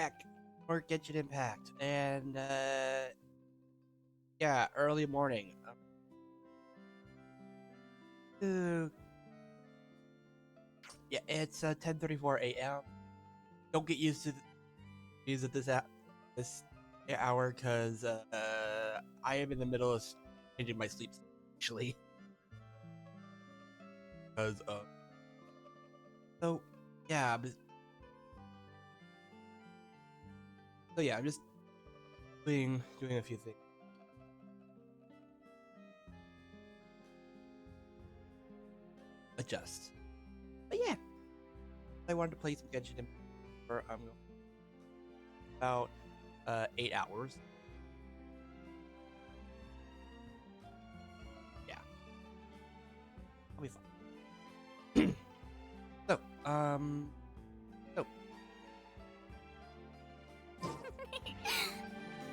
back for Genshin Impact, and yeah, early morning. Uh, yeah, it's 10:34 a.m. Don't get used to this hour, cause I am in the middle of changing my sleep actually. Cause so yeah, I'm just doing a few things. Adjust. But yeah, I wanted to play some Genshin Impact for about 8 hours. Yeah, I'll be fine. so so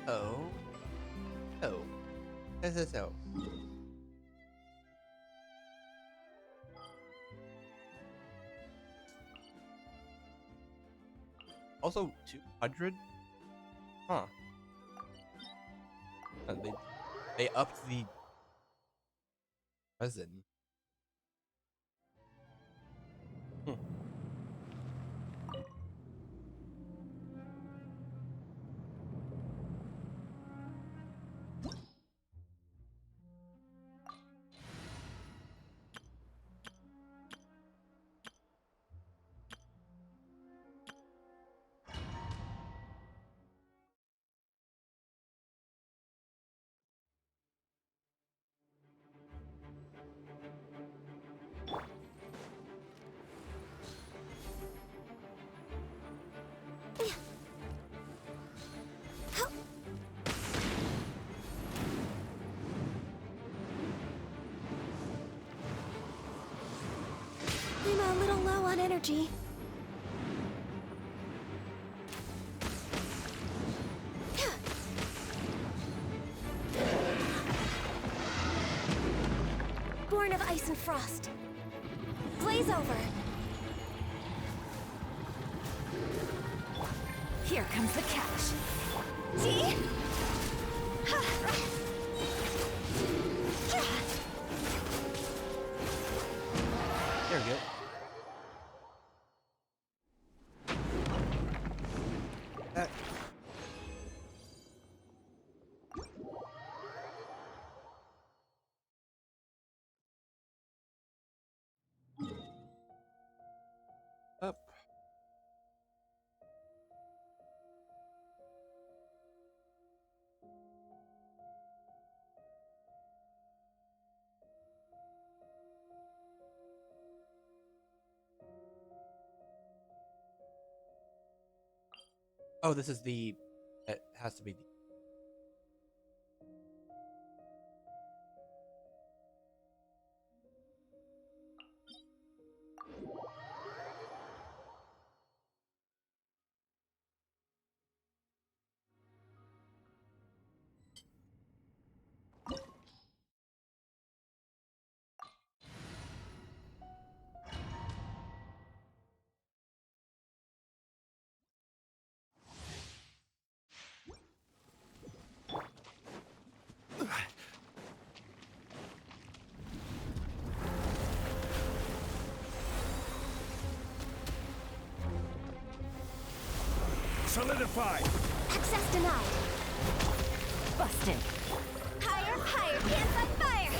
oh oh so. Also 200? Huh. They upped the resin. Hmm. I'm a little low on energy. Born of ice and frost. Blaze over. Here comes the catch. See? There we go. Up. Oh, this is the. It has to be the. Solidify! Access denied. Busted. Higher, higher, pants on fire!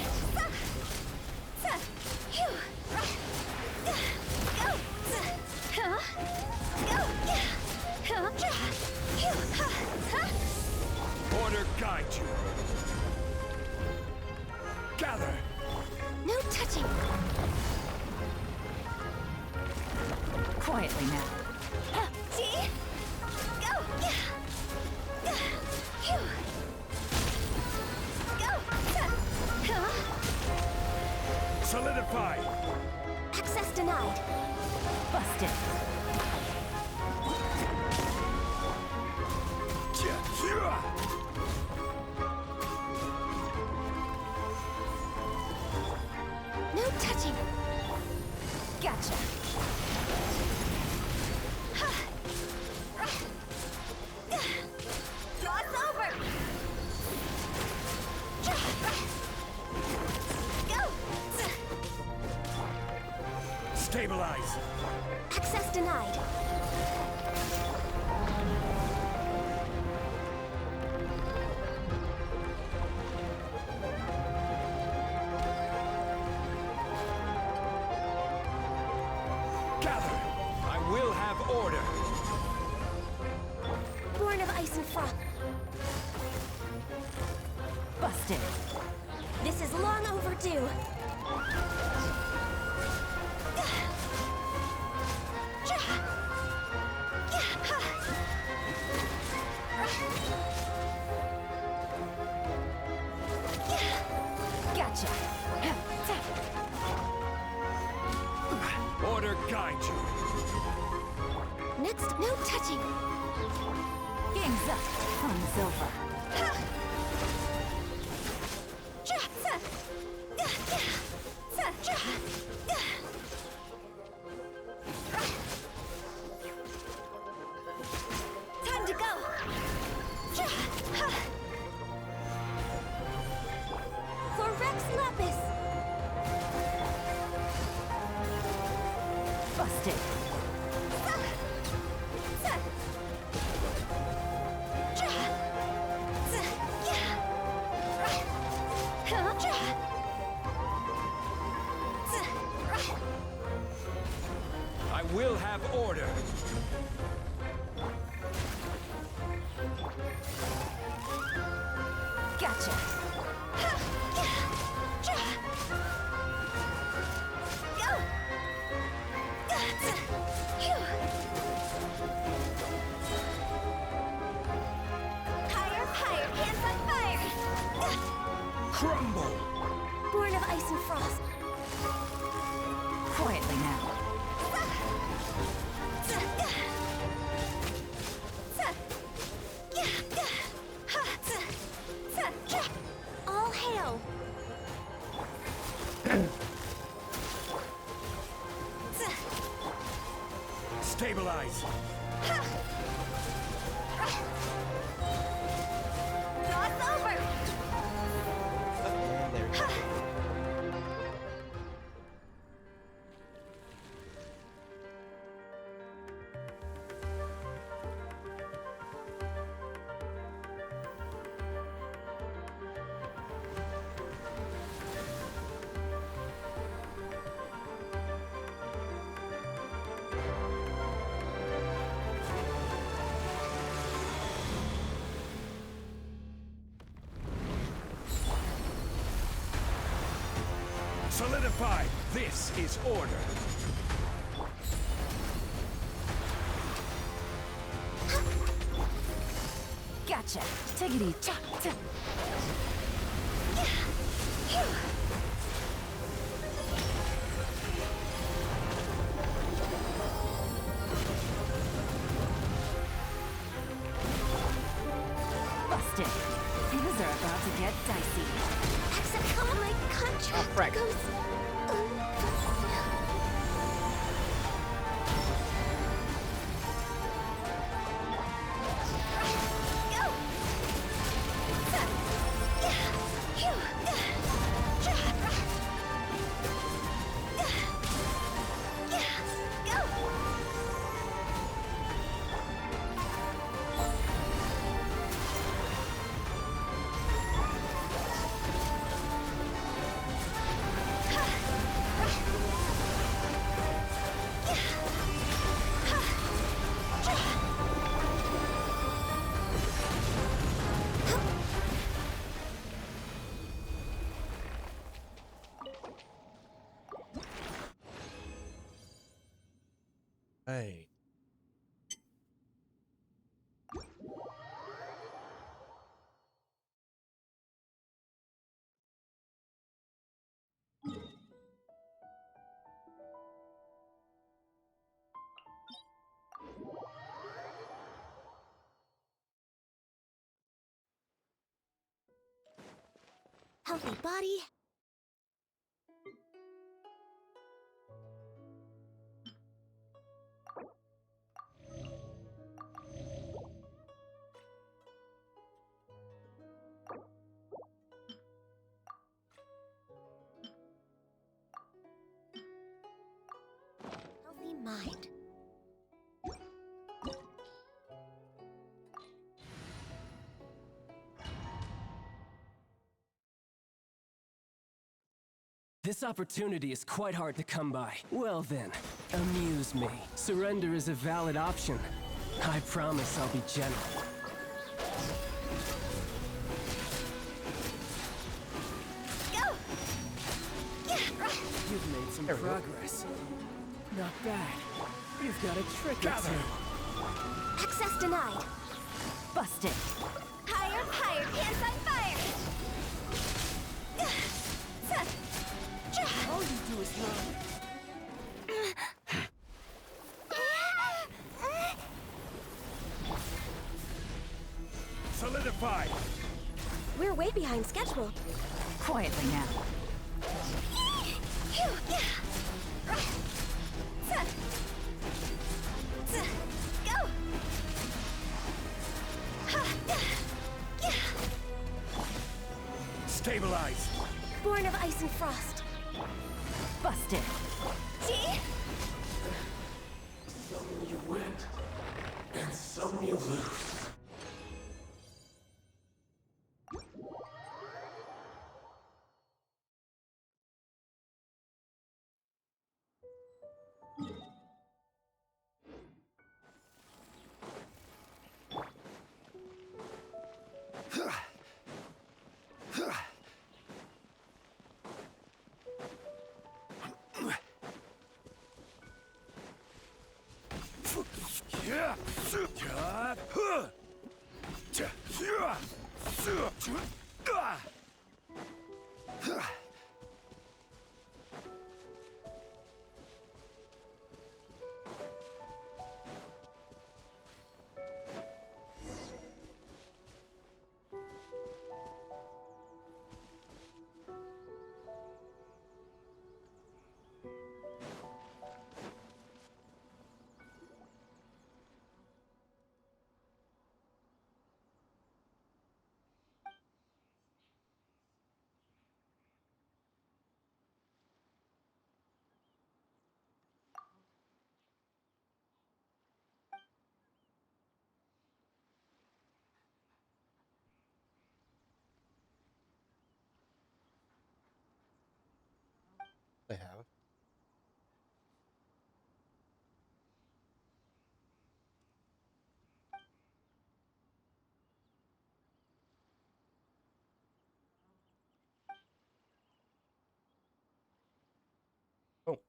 Order guide you! Gather! No touching! Quietly now. See? Go! Go! Solidify! Access denied. Busted. No touching. Gotcha. Stabilize. Access denied. Gather. I will have order. Born of ice and frost. Busted. This is long overdue. Gotcha. Order guide you. Next, no touching. Game's up. Fun's over. Time to go. For Rex Lapis. Busted. I will have order. Gotcha. Higher, higher, hands on fire! Crumble. Born of ice and frost. Quietly now. All hail! Stabilize. It's over! And there we go. Solidify. This is order. Gotcha. Take it easy. Busted. Things are about to get dicey. Except my contract frick. goes... Hey. Healthy body. This opportunity is quite hard to come by. Well then, amuse me. Surrender is a valid option. I promise I'll be gentle. Go! You've made some progress. Not bad. You've got a trick or two. Access denied. Busted. Higher, higher, pants on fire! All you do is run. Solidify! We're way behind schedule. Quietly now. Go! Stabilize! Born of ice and frost. Busted. See? Some you win, and some you lose. They have. Oh.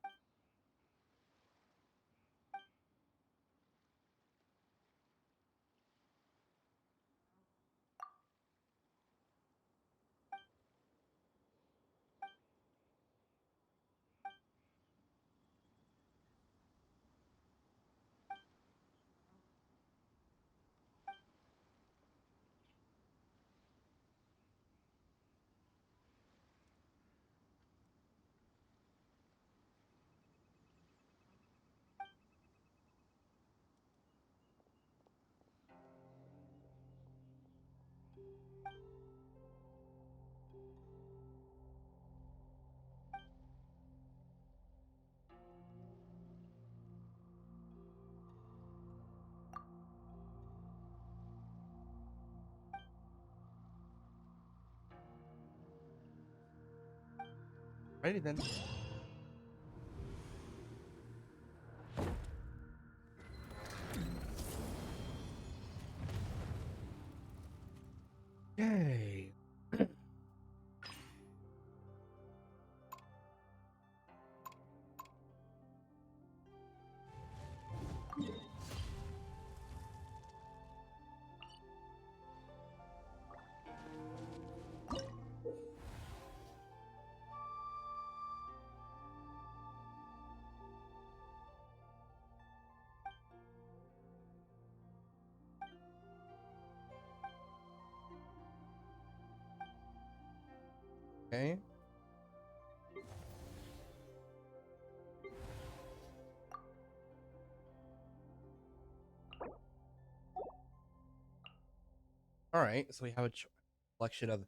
Ready then. Yay. Okay. All right, so we have a collection of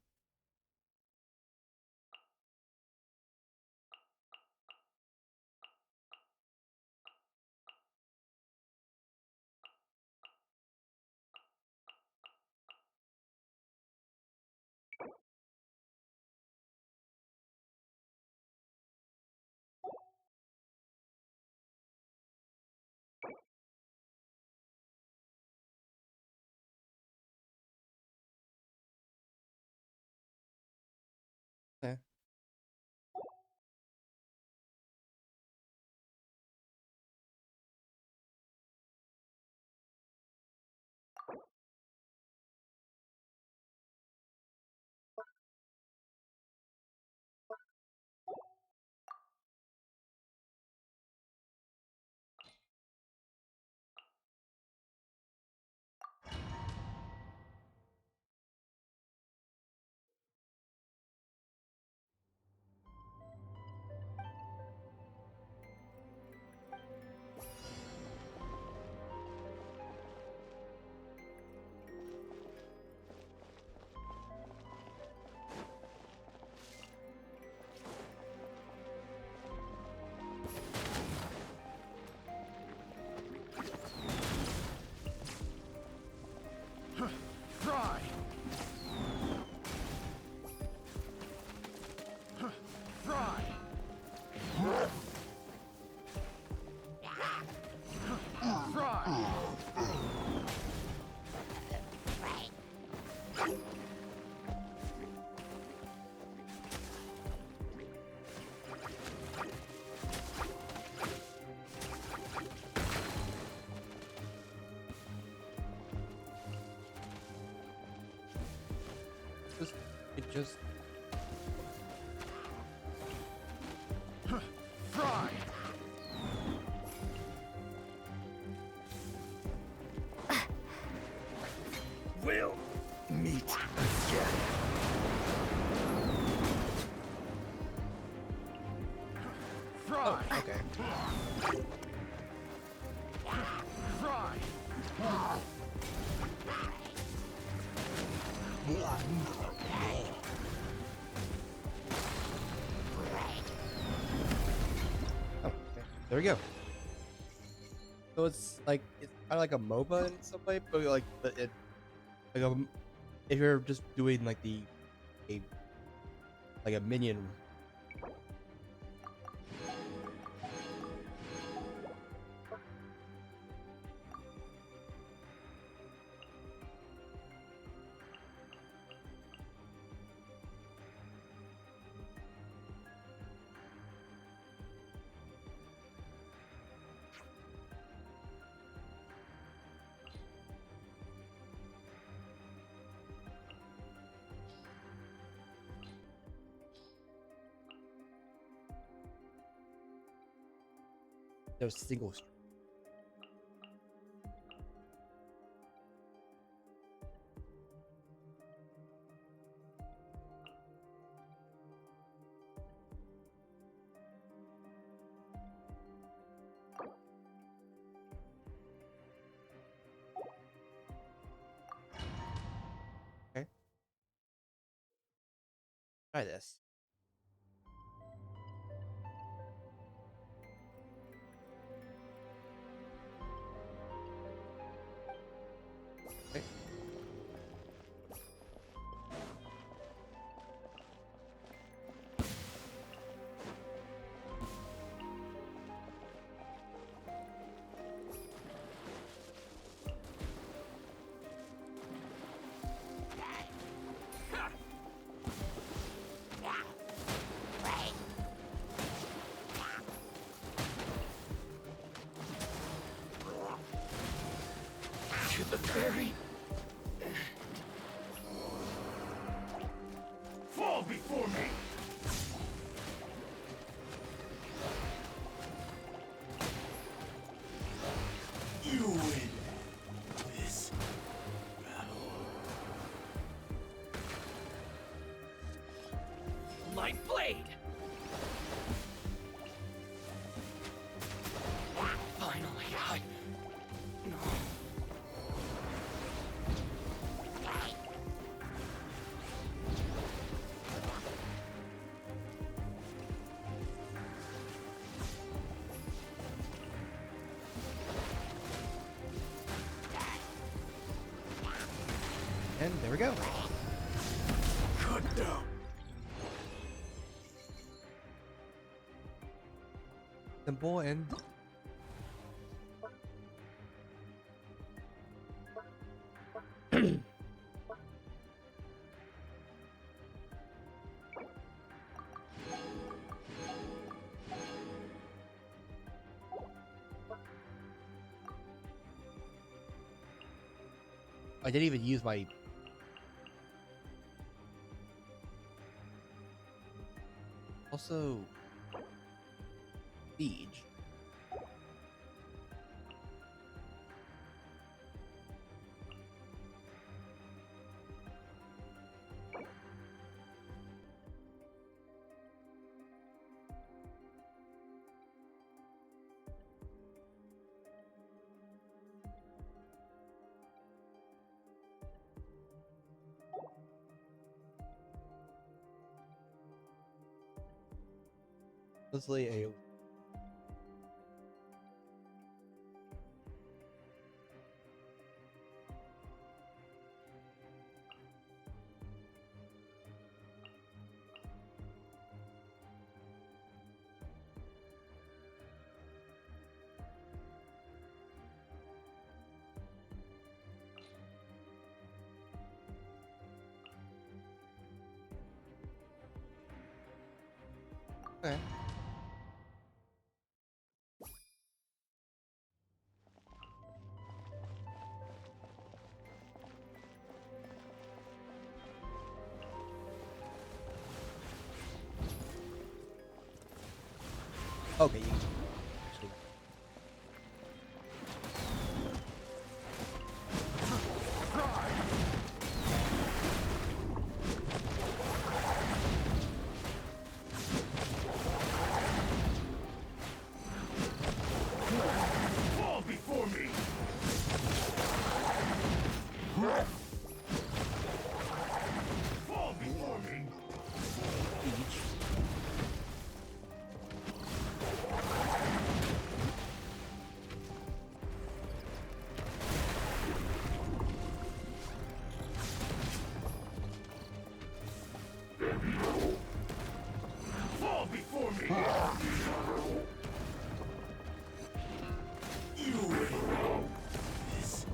it just Fry! We'll meet again. Fry! okay. Fry! Oh, okay. There we go. So it's kind of like a MOBA in some way, but like if you're just doing like a like a minion. There's single. Okay. Try this. Okay. To the very... Fall before me! You win this battle. Light blade! Finally, No. And there we go. Cut down. Simple and I didn't even use my also siege. Mostly a okay. Okay, you actually. Fall before me! Fall before me! Fall before me! You win this.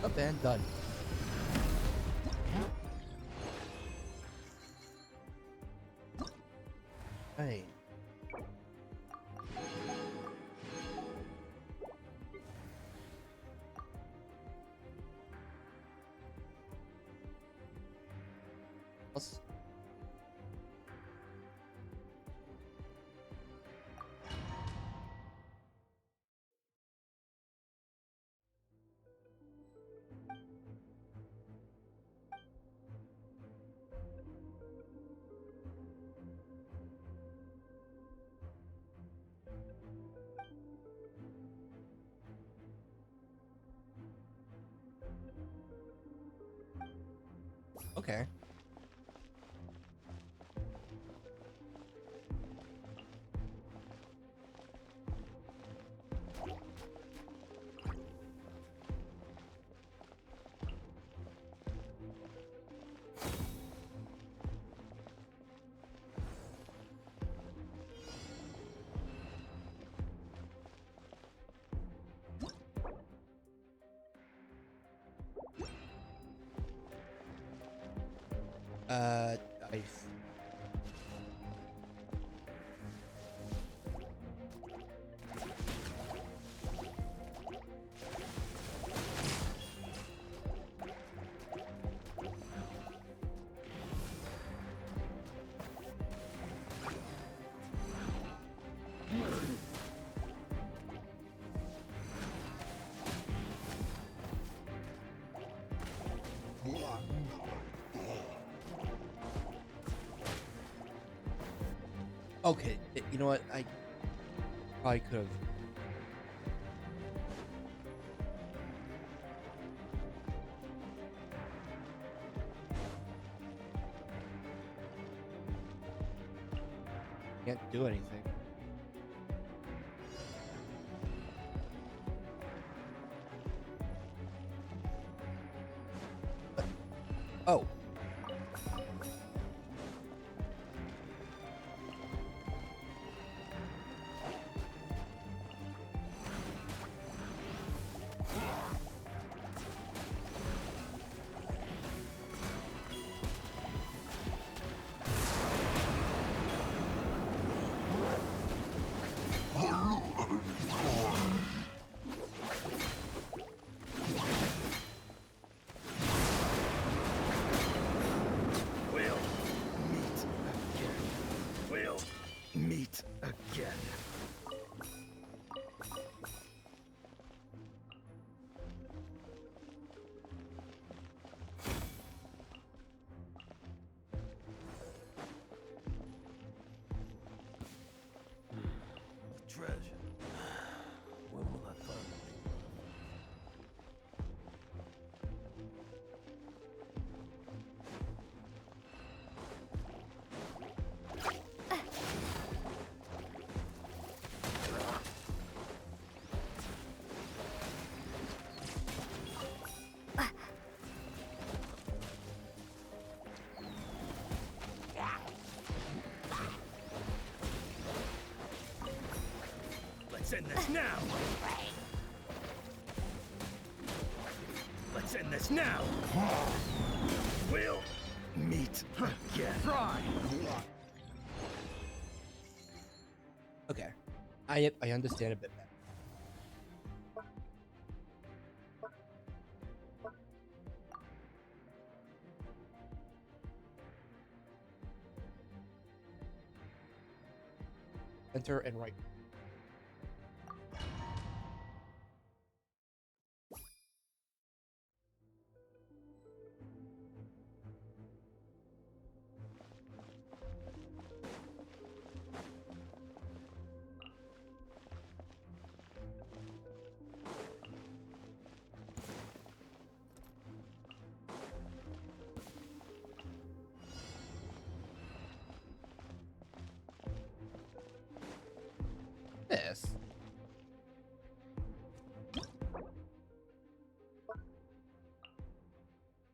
Up and done. Hey. Let's- Okay. Ice. Okay, you know what? I probably could have. Can't do anything. Oh. We'll meet again. We'll meet again. Treasure. When will I finally? Let's end this now! Let's end this now! We'll meet again. Try! Okay. I understand a bit better. center and right. This.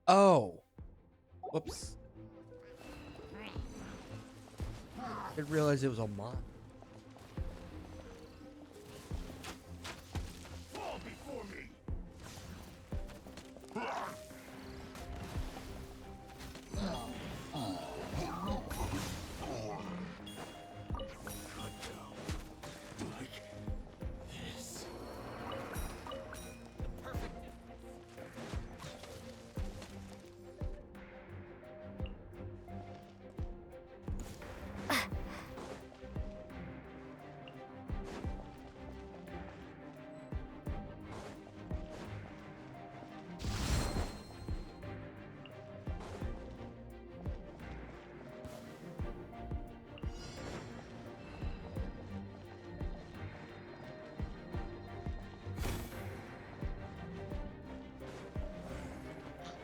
Oh. Whoops. Didn't realize it was a mod. Fall before me.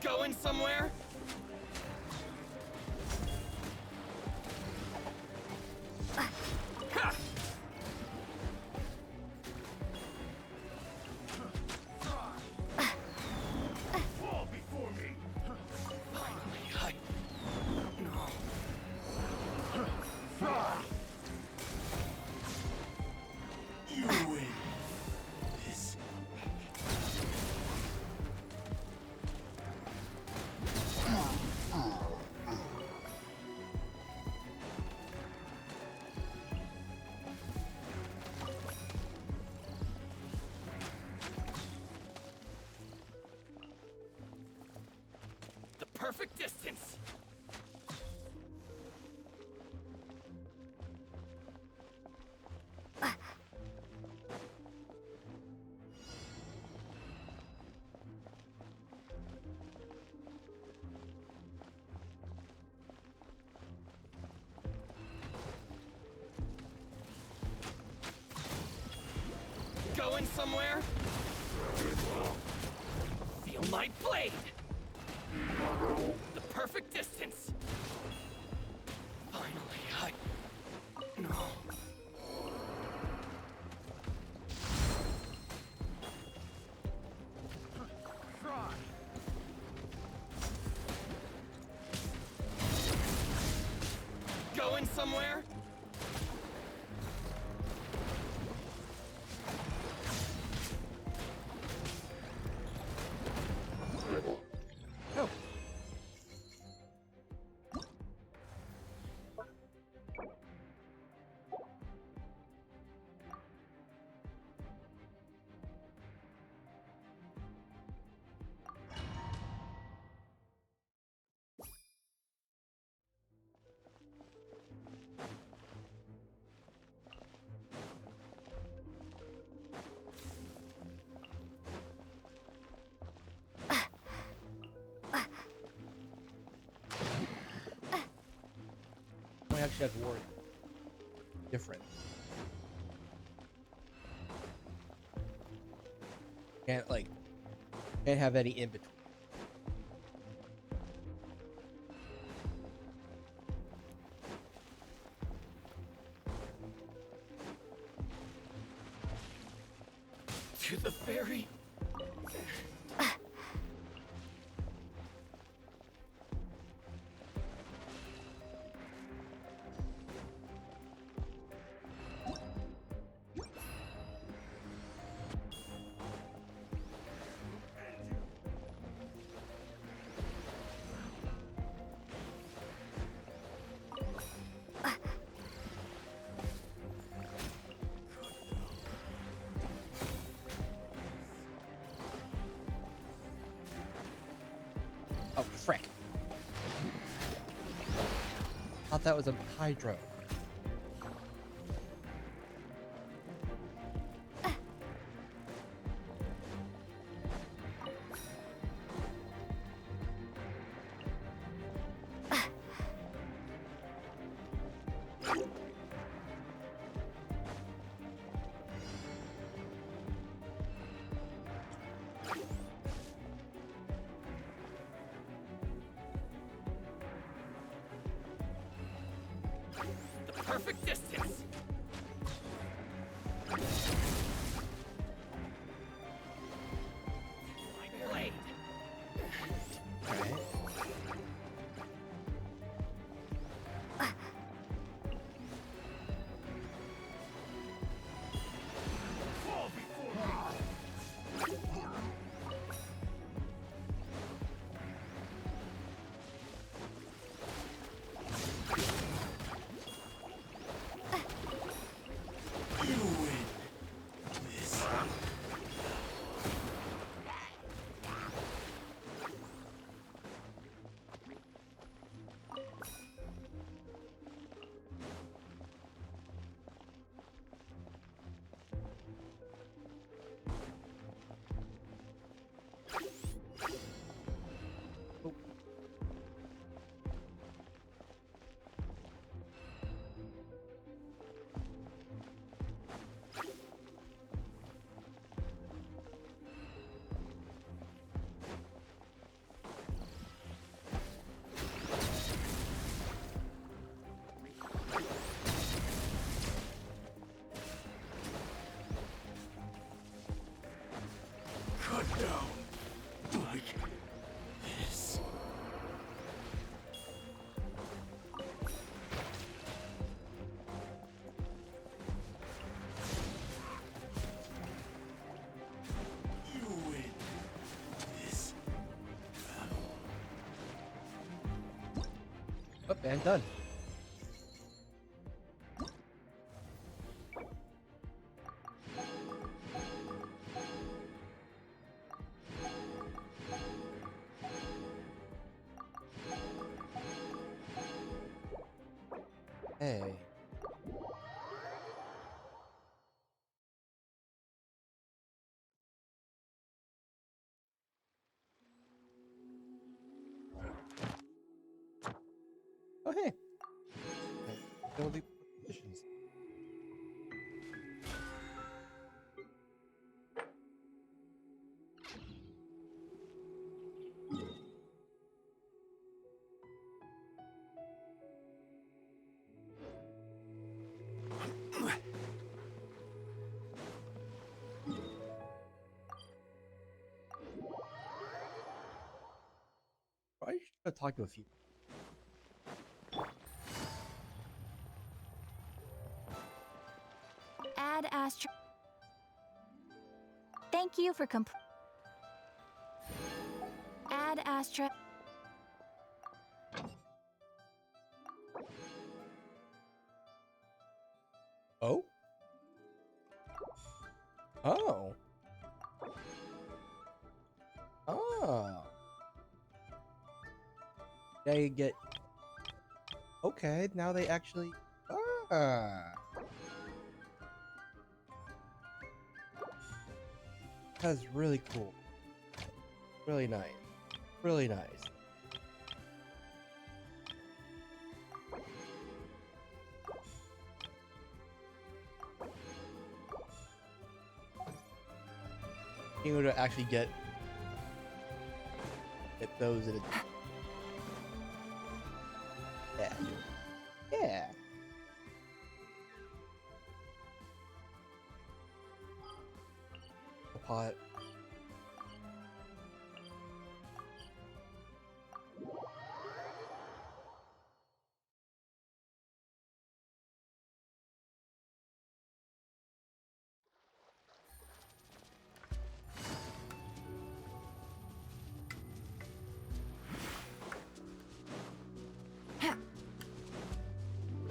Going somewhere? Ha! Fall before me. Finally, no. You win. This. The perfect distance. Going somewhere? Feel my blade! The perfect distance! Finally, no. Going somewhere? Oh. I actually have war. Different. Can't have any in between. To the ferry? Oh, frick. Thought that was a hydro. perfect distance. My blade. Alright. Fall before me. You win. This. Cut down. Like this. You win. This. Oh, and done. Hey. Oh, hey. Okay. Ability positions. Probably should have talked to a few. Add Astro. Thank you for Add Astra. Oh? Oh. Oh. They get. Okay, now they actually. Ah. That's really cool. Really nice. Really nice. Being able to actually get those in a. Yeah. Yeah. The pot.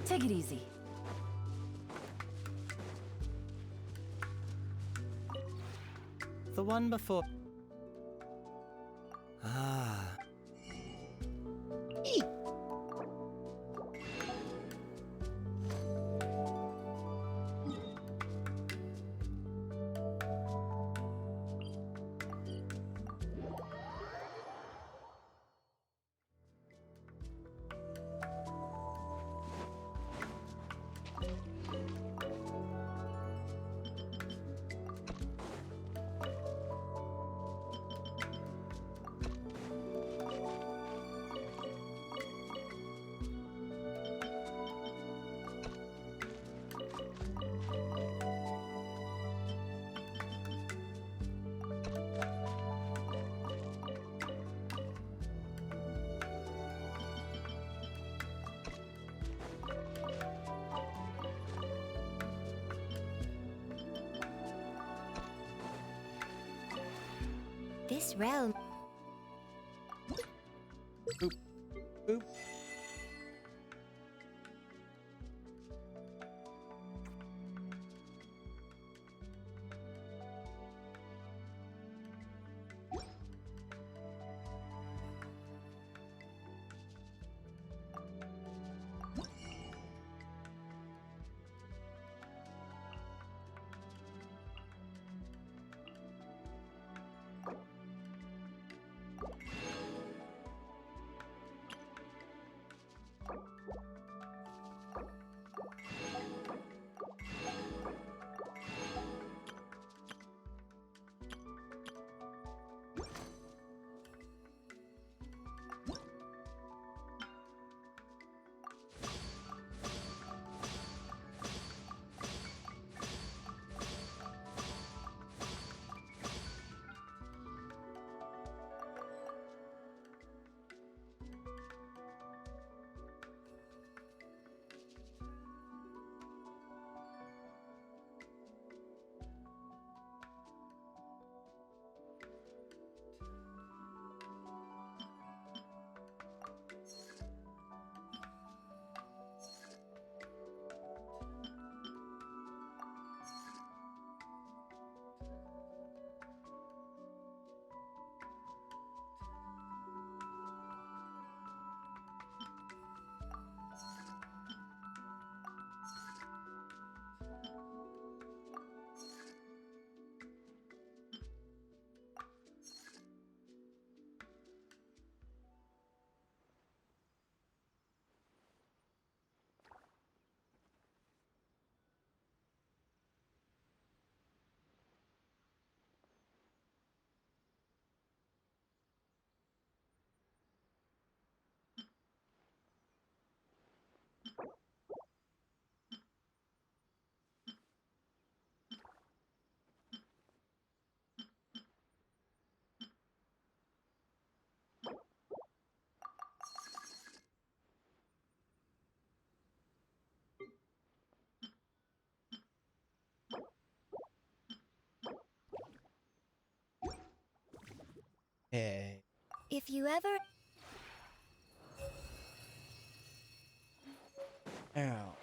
Take it easy. The one before. Ah. This realm. Boop. Boop. Hey. If you ever. Ow.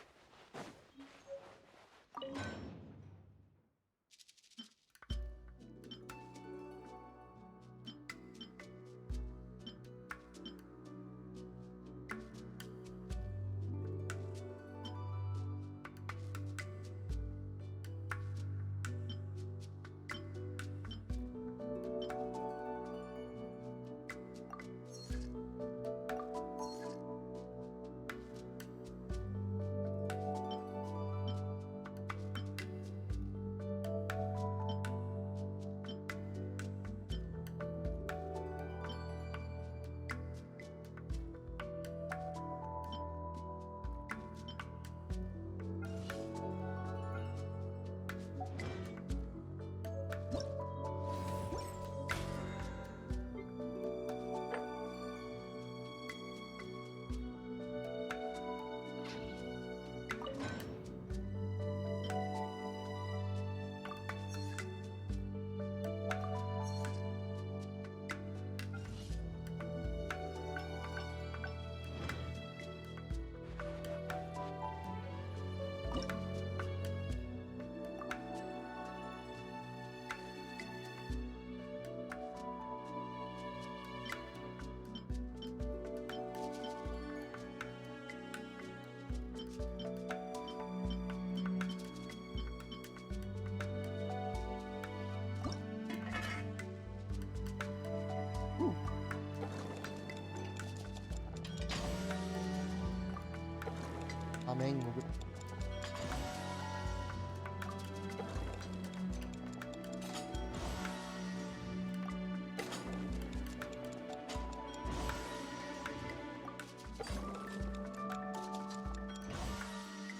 Amém.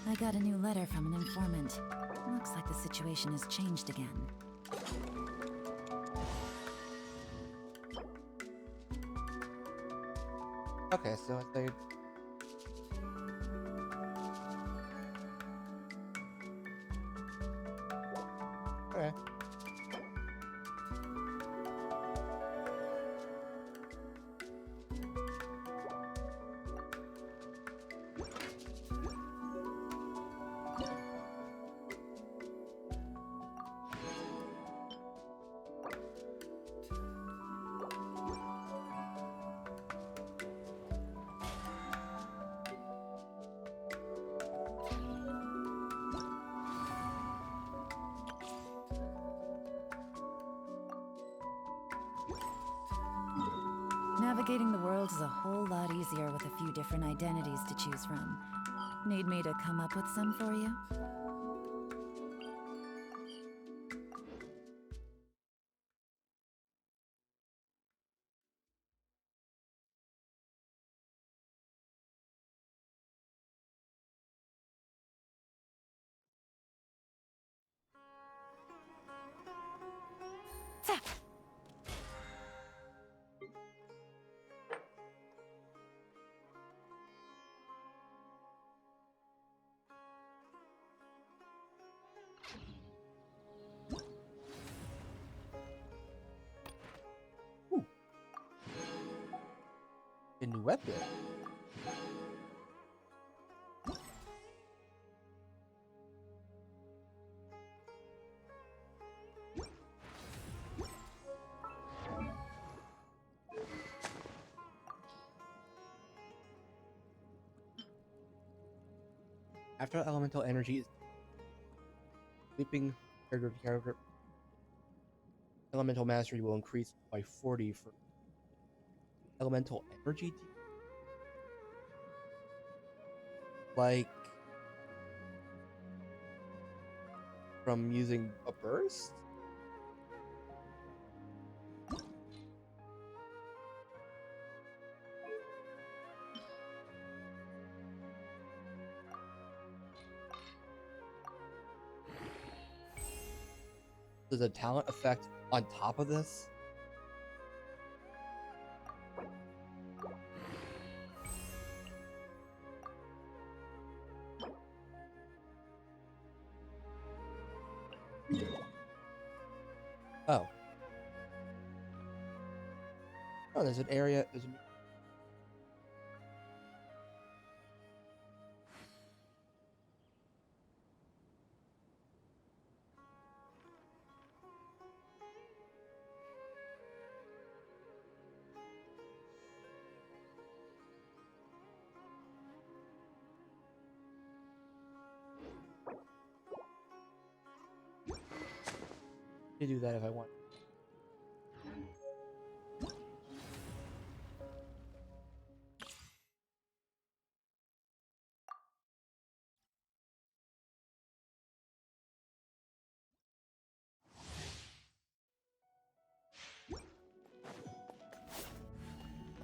I got a new letter from an informant. Looks like the situation has changed again. Okay, so I say. Okay. Navigating the world is a whole lot easier with a few different identities to choose from. Need me to come up with some for you? A new weapon. After elemental energy is sleeping character elemental mastery will increase by 40 for elemental energy. Like from using a burst? Does a talent effect on top of this? Oh. Oh, there's an area. There's a... to do that if I want.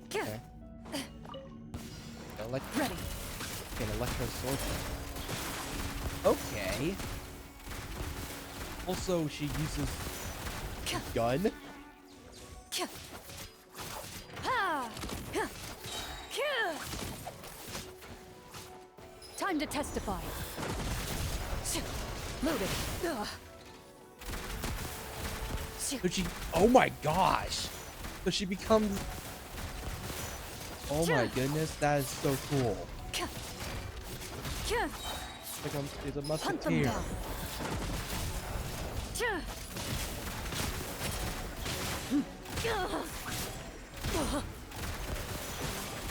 Okay. Ready. An electro sword. Okay. Also, she uses a gun. Time to testify. Loaded. So she. Oh my gosh. So she becomes. Oh my goodness, that is so cool. She's a musketeer.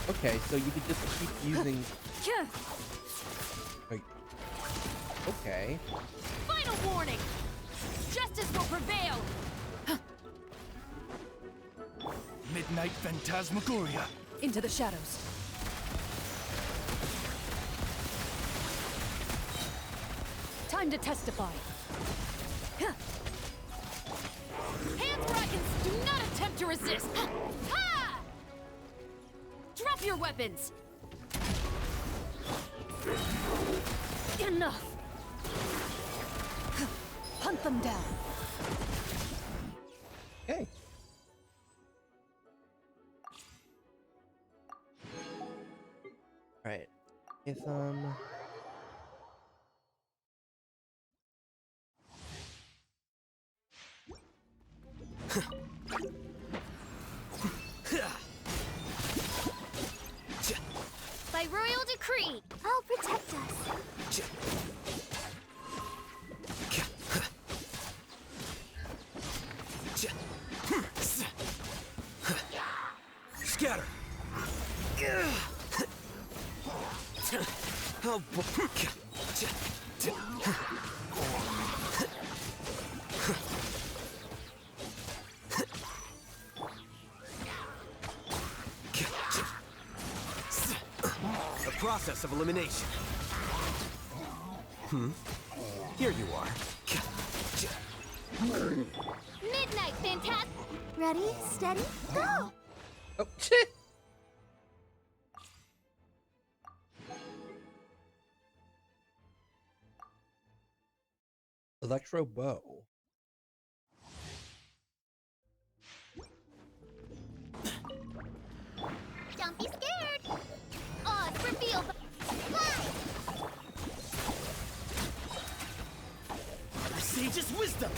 Okay, so you could just keep using. Like, okay. Final warning! Justice will prevail! Midnight Phantasmagoria. Into the shadows. Time to testify. Hands where I can. Do not attempt to resist. Ha! Drop your weapons. Enough. Hunt them down. Okay. Right. If By royal decree, I'll protect us. Scatter. Oh, process of elimination. Here you are. Midnight, Phantasm! Ready, steady, go! Oh shit! Electro bow. Don't be scared! Odds revealed! Fly! Sage's wisdom!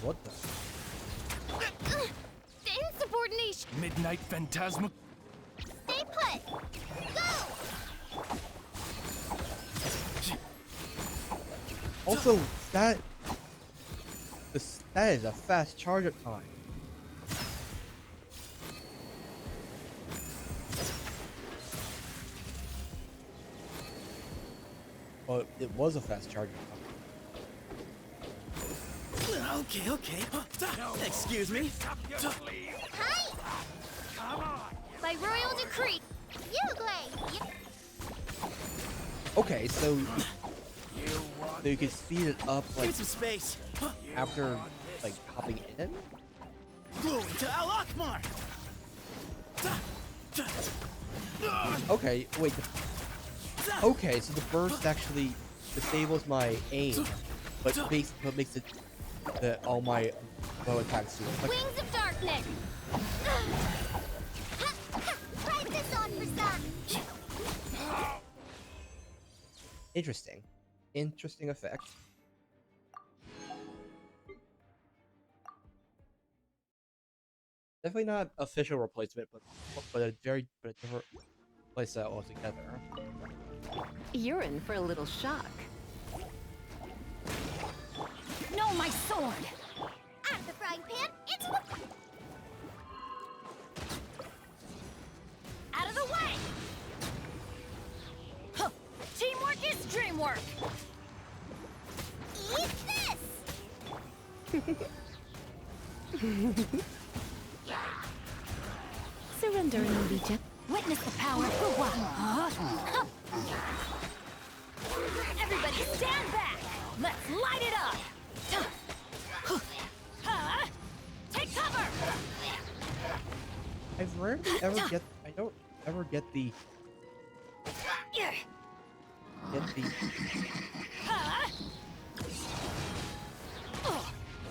What the? The insubordination! Midnight Phantasma. Stay put! Go! Also, that is a fast charge up time. Well, it was a fast charge up time. Okay. Excuse me. Hi! By royal decree, you Okay, so you can speed it up like Need some space. after like hopping in. Glory to Al Akmar. Okay, wait. Okay, so the burst actually disables my aim, but makes it that all my bow attacks do. Like, Wings of darkness! Try this on for size! interesting effect. Definitely not official replacement, but a different playstyle altogether. You're in for a little shock. No, my sword! Out of the frying pan, into the... Out of the way! Huh. Teamwork is dreamwork! Eat this! Surrendering will be gentle. Witness the power for what? Huh? Everybody stand back! Let's light it up! Take cover! I don't ever get the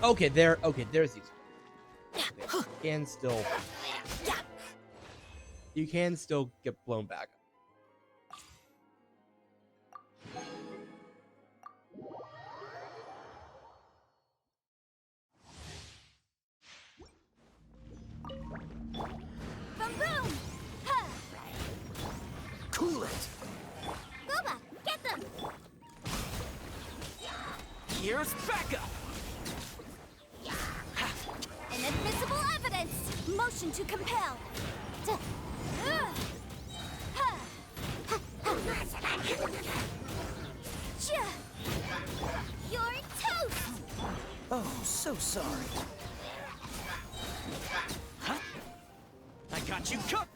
Okay, there's these. Okay, you can still get blown back. Boom boom! Ha! Cool it. Boba, get them! Here's backup. Inadmissible evidence! Motion to compel! You're toast! Oh, so sorry. Huh? I got you covered.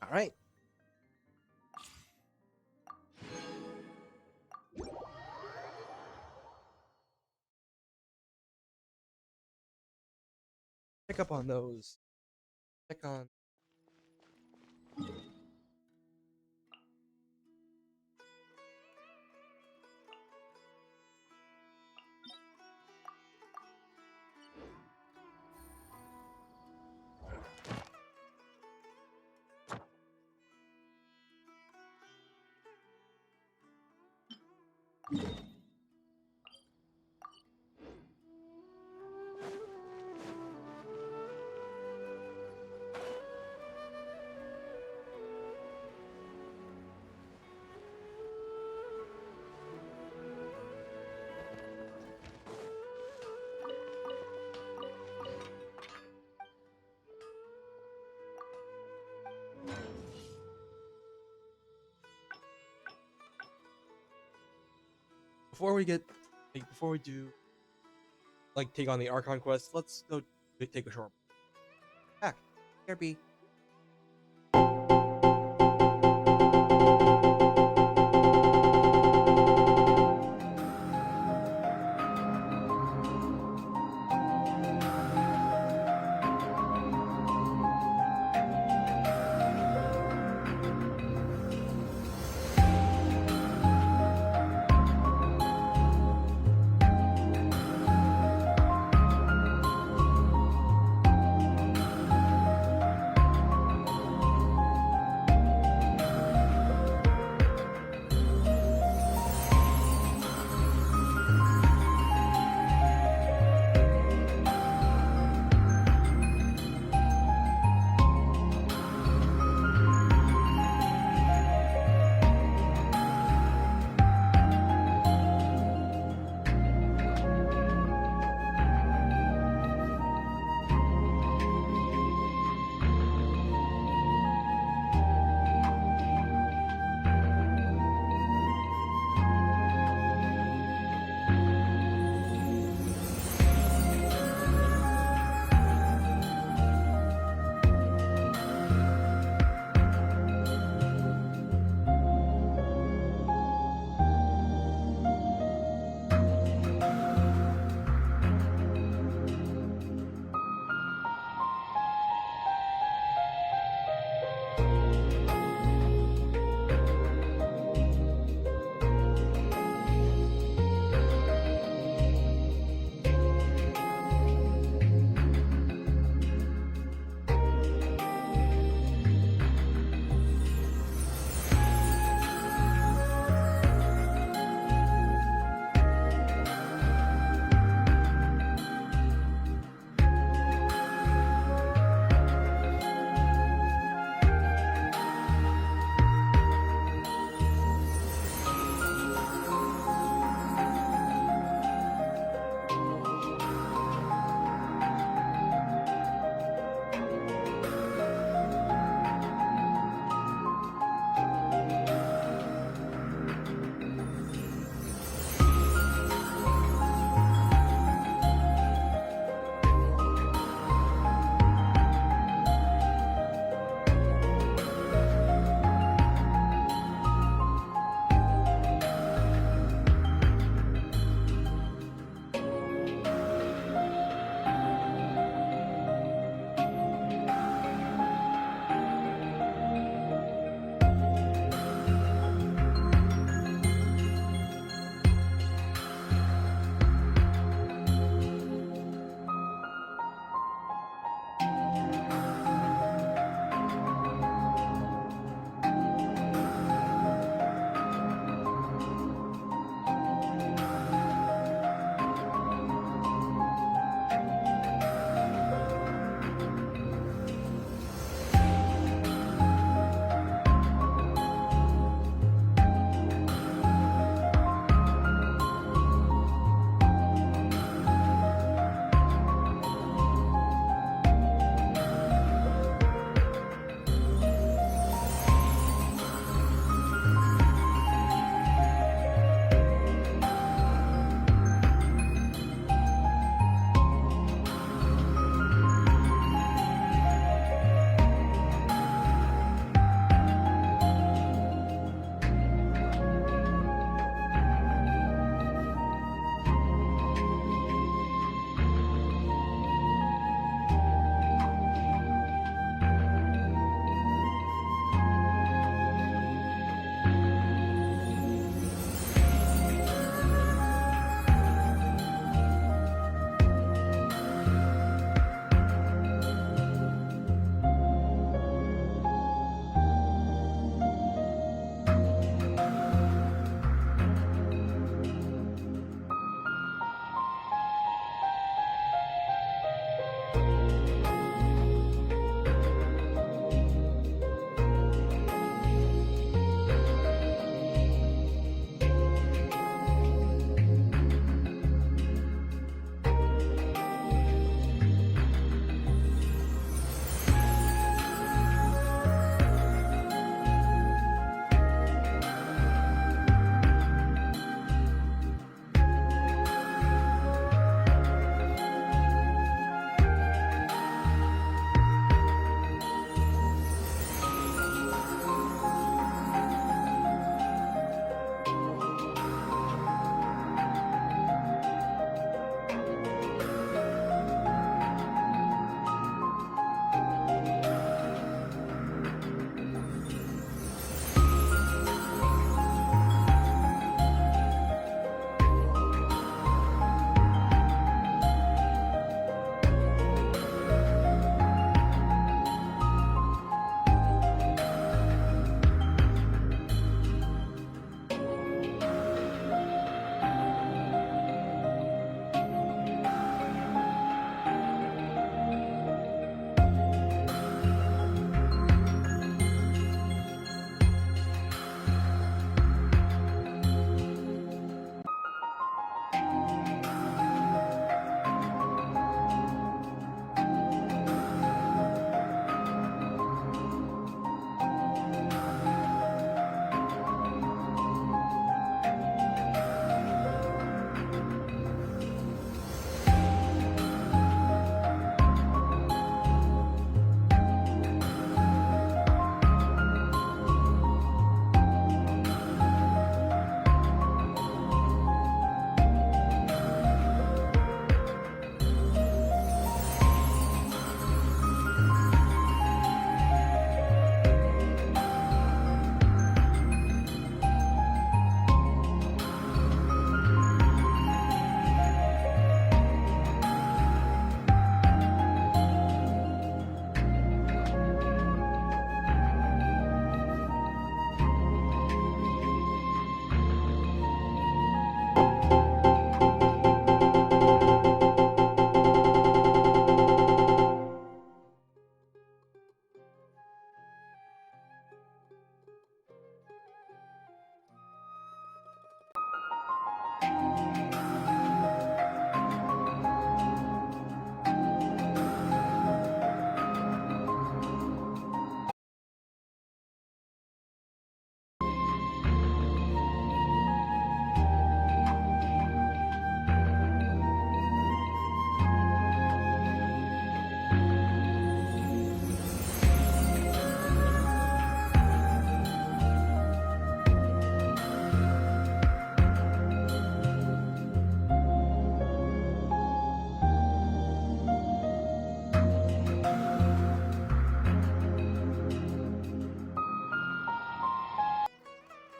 All right. Pick up on those. Pick on. before we get, like, before we do, like, take on the Archon quest, let's go take a short back. Here, B.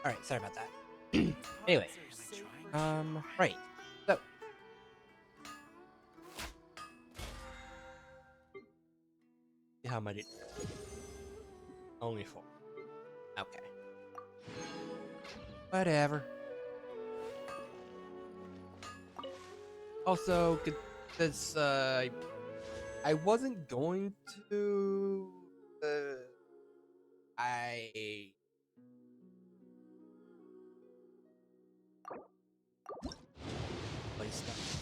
All right, sorry about that. Anyway, right. So, see how much it only 4. Okay. Whatever. Also, this I wasn't going to. I play stuff.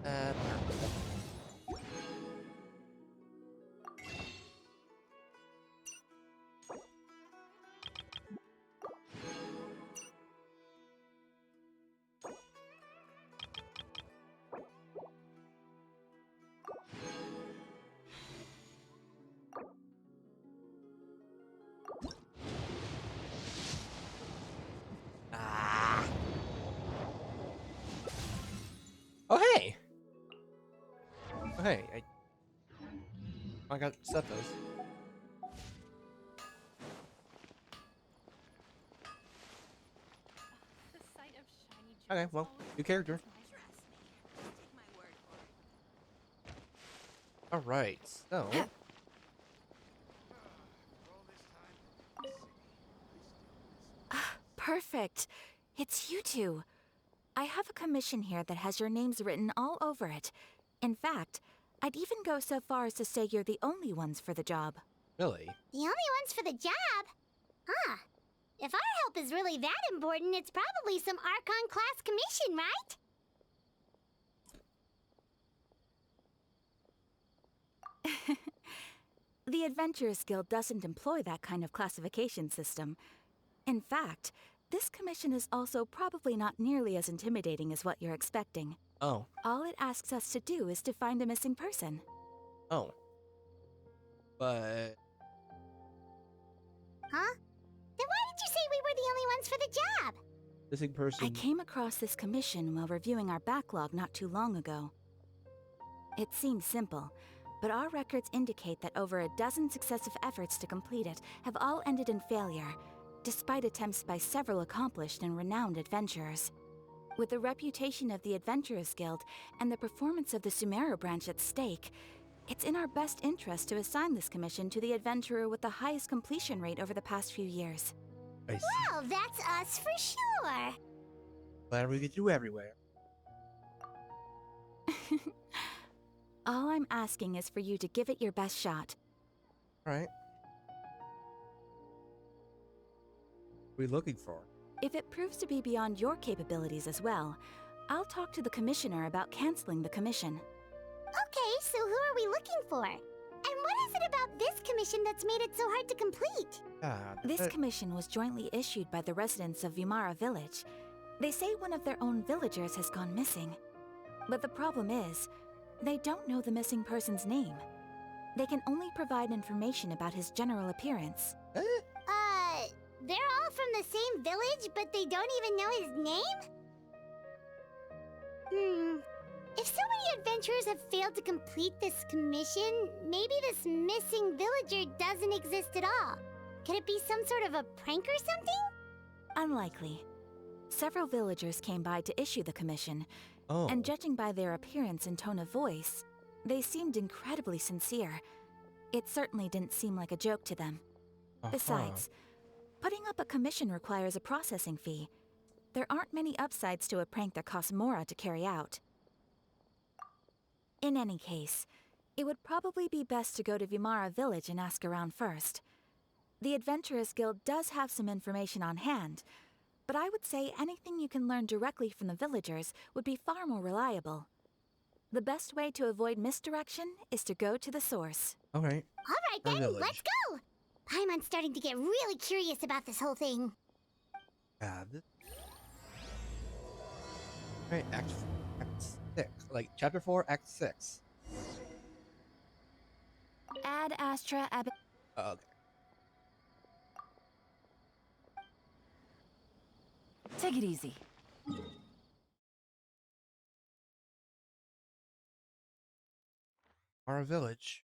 Uh, ah. Oh hey. Oh hey. I got Sethos. Okay, well, new character. Alright, so. Perfect. It's you two. I have a commission here that has your names written all over it. In fact, I'd even go so far as to say you're the only ones for the job. Really? The only ones for the job? Huh. If our help is really that important, it's probably some Archon class commission, right? The Adventurers Guild doesn't employ that kind of classification system. In fact, this commission is also probably not nearly as intimidating as what you're expecting. Oh. All it asks us to do is to find a missing person. Oh. But. Huh? Then why did you say we were the only ones for the job? Missing person. I came across this commission while reviewing our backlog not too long ago. It seems simple, but our records indicate that over a dozen successive efforts to complete it have all ended in failure, despite attempts by several accomplished and renowned adventurers. With the reputation of the Adventurers Guild and the performance of the Sumeru branch at stake, it's in our best interest to assign this commission to the adventurer with the highest completion rate over the past few years. I see. Well, that's us for sure. Glad we get you everywhere. All I'm asking is for you to give it your best shot. Alright. What are we looking for? If it proves to be beyond your capabilities as well, I'll talk to the commissioner about canceling the commission. Okay, so who are we looking for? And what is it about this commission that's made it so hard to complete? This commission was jointly issued by the residents of Vimara Village. They say one of their own villagers has gone missing. But the problem is, they don't know the missing person's name. They can only provide information about his general appearance. They're all from the same village, but they don't even know his name? If so many adventurers have failed to complete this commission, maybe this missing villager doesn't exist at all. Could it be some sort of a prank or something? Unlikely. Several villagers came by to issue the commission, Oh. and judging by their appearance and tone of voice, they seemed incredibly sincere. It certainly didn't seem like a joke to them. Besides, putting up a commission requires a processing fee. There aren't many upsides to a prank that costs Mora to carry out. In any case, it would probably be best to go to Vimara Village and ask around first. The Adventurers Guild does have some information on hand, but I would say anything you can learn directly from the villagers would be far more reliable. The best way to avoid misdirection is to go to the source. Alright. All right then, village. let's go! Paimon's starting to get really curious about this whole thing. Alright, Act 6. Like, Chapter 4, Act 6. Ad Astra Ab. Oh, okay. Take it easy. Our village.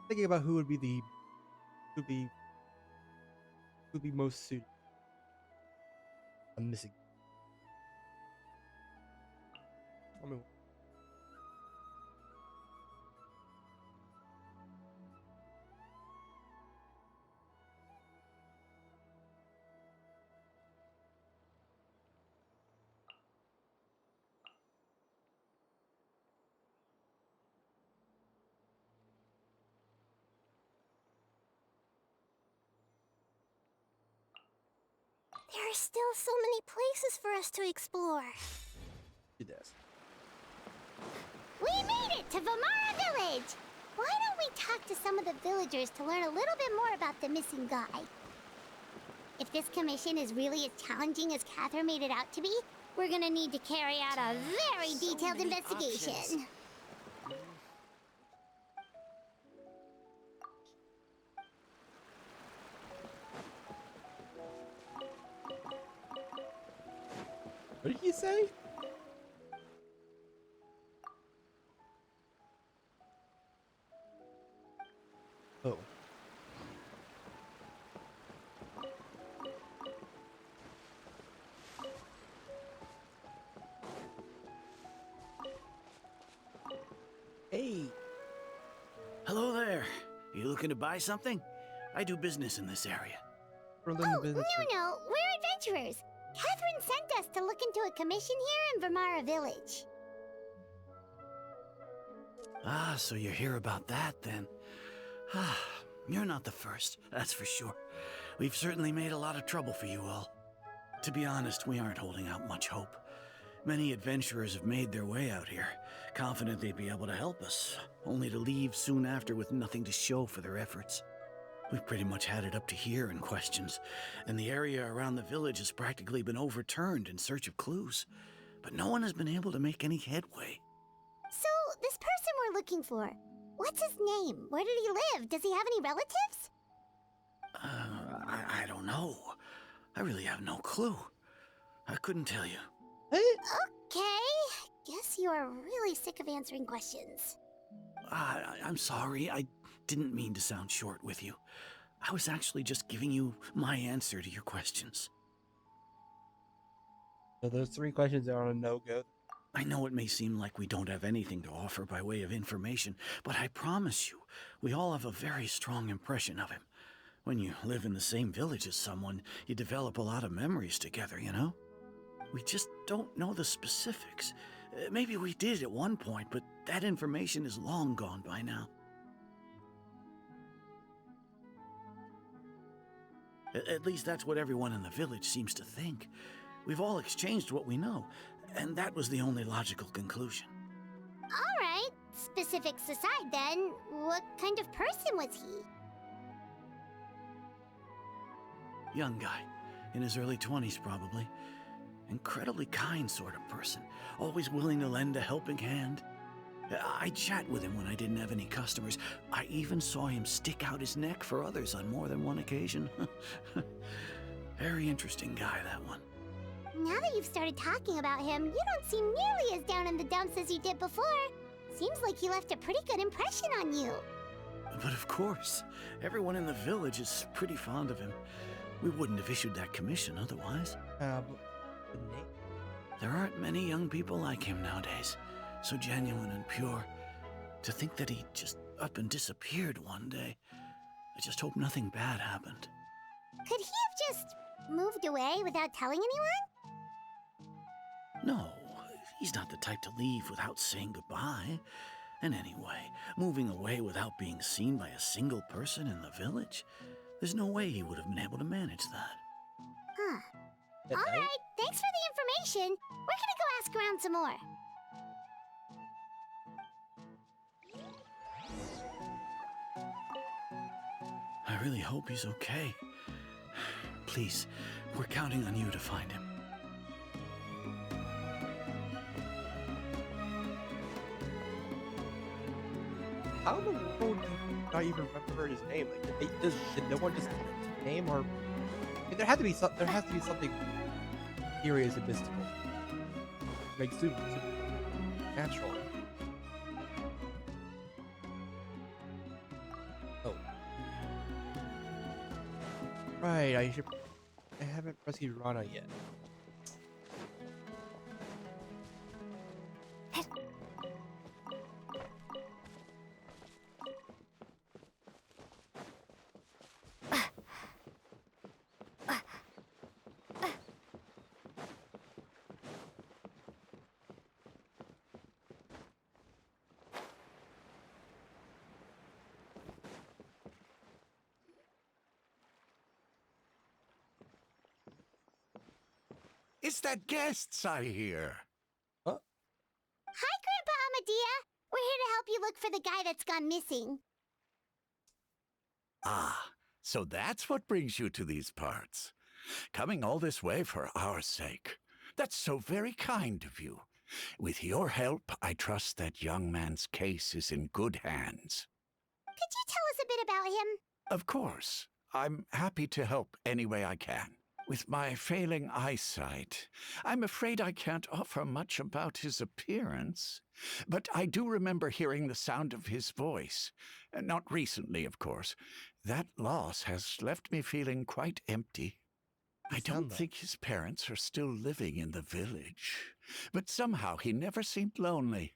Thinking about who would be who'd be most suited. I'm missing. I mean, There are still so many places for us to explore. do this. We made it to Vamara Village! Why don't we talk to some of the villagers to learn a little bit more about the missing guy? If this commission is really as challenging as Catherine made it out to be, we're gonna need to carry out a very detailed investigation. Options. What did he say? Oh. Hey. Hello there. You looking to buy something? I do business in this area. Berlin Oh, business. no, we're adventurers. Catherine sent us to look into a commission here in Vamara Village. Ah, so you're here about that then. Ah, you're not the first, that's for sure. We've certainly made a lot of trouble for you all. To be honest, we aren't holding out much hope. Many adventurers have made their way out here, confident they'd be able to help us, only to leave soon after with nothing to show for their efforts. We've pretty much had it up to here in questions, and the area around the village has practically been overturned in search of clues. But no one has been able to make any headway. So, this person we're looking for, what's his name? Where did he live? Does he have any relatives? I don't know. I really have no clue. I couldn't tell you. Okay, guess you are really sick of answering questions. I'm sorry, I didn't mean to sound short with you. I was actually just giving you my answer to your questions. So those 3 questions are on a no-go. I know it may seem like we don't have anything to offer by way of information, but I promise you, we all have a very strong impression of him. When you live in the same village as someone, you develop a lot of memories together, you know? We just don't know the specifics. Maybe we did at one point, but that information is long gone by now. At least that's what everyone in the village seems to think. We've all exchanged what we know, and that was the only logical conclusion. Alright, specifics aside then, what kind of person was he? Young guy, in his early 20s probably. Incredibly kind sort of person, always willing to lend a helping hand. I chat with him when I didn't have any customers. I even saw him stick out his neck for others on more than one occasion. Very interesting guy, that one. Now that you've started talking about him, you don't seem nearly as down in the dumps as you did before. Seems like he left a pretty good impression on you. But of course, everyone in the village is pretty fond of him. We wouldn't have issued that commission otherwise. But the name. There aren't many young people like him nowadays. So genuine and pure. To think that he just up and disappeared one day. I just hope nothing bad happened. Could he have just moved away without telling anyone? No, he's not the type to leave without saying goodbye. And anyway, moving away without being seen by a single person in the village, there's no way he would have been able to manage that. Huh. At night? Alright, thanks for the information. We're gonna go ask around some more. I really hope he's okay. Please, we're counting on you to find him. How in the world do you not even remember his name? Like, did no one just know his name, or there has to be something serious and mystical. Like super natural. Oh, right. I haven't rescued Rana yet. It's the guests I hear. Huh? Hi, Grandpa Amadea. We're here to help you look for the guy that's gone missing. Ah, so that's what brings you to these parts. Coming all this way for our sake. That's so very kind of you. With your help, I trust that young man's case is in good hands. Could you tell us a bit about him? Of course. I'm happy to help any way I can. With my failing eyesight, I'm afraid I can't offer much about his appearance. But I do remember hearing the sound of his voice. Not recently, of course. That loss has left me feeling quite empty. I don't think his parents are still living in the village. But somehow he never seemed lonely.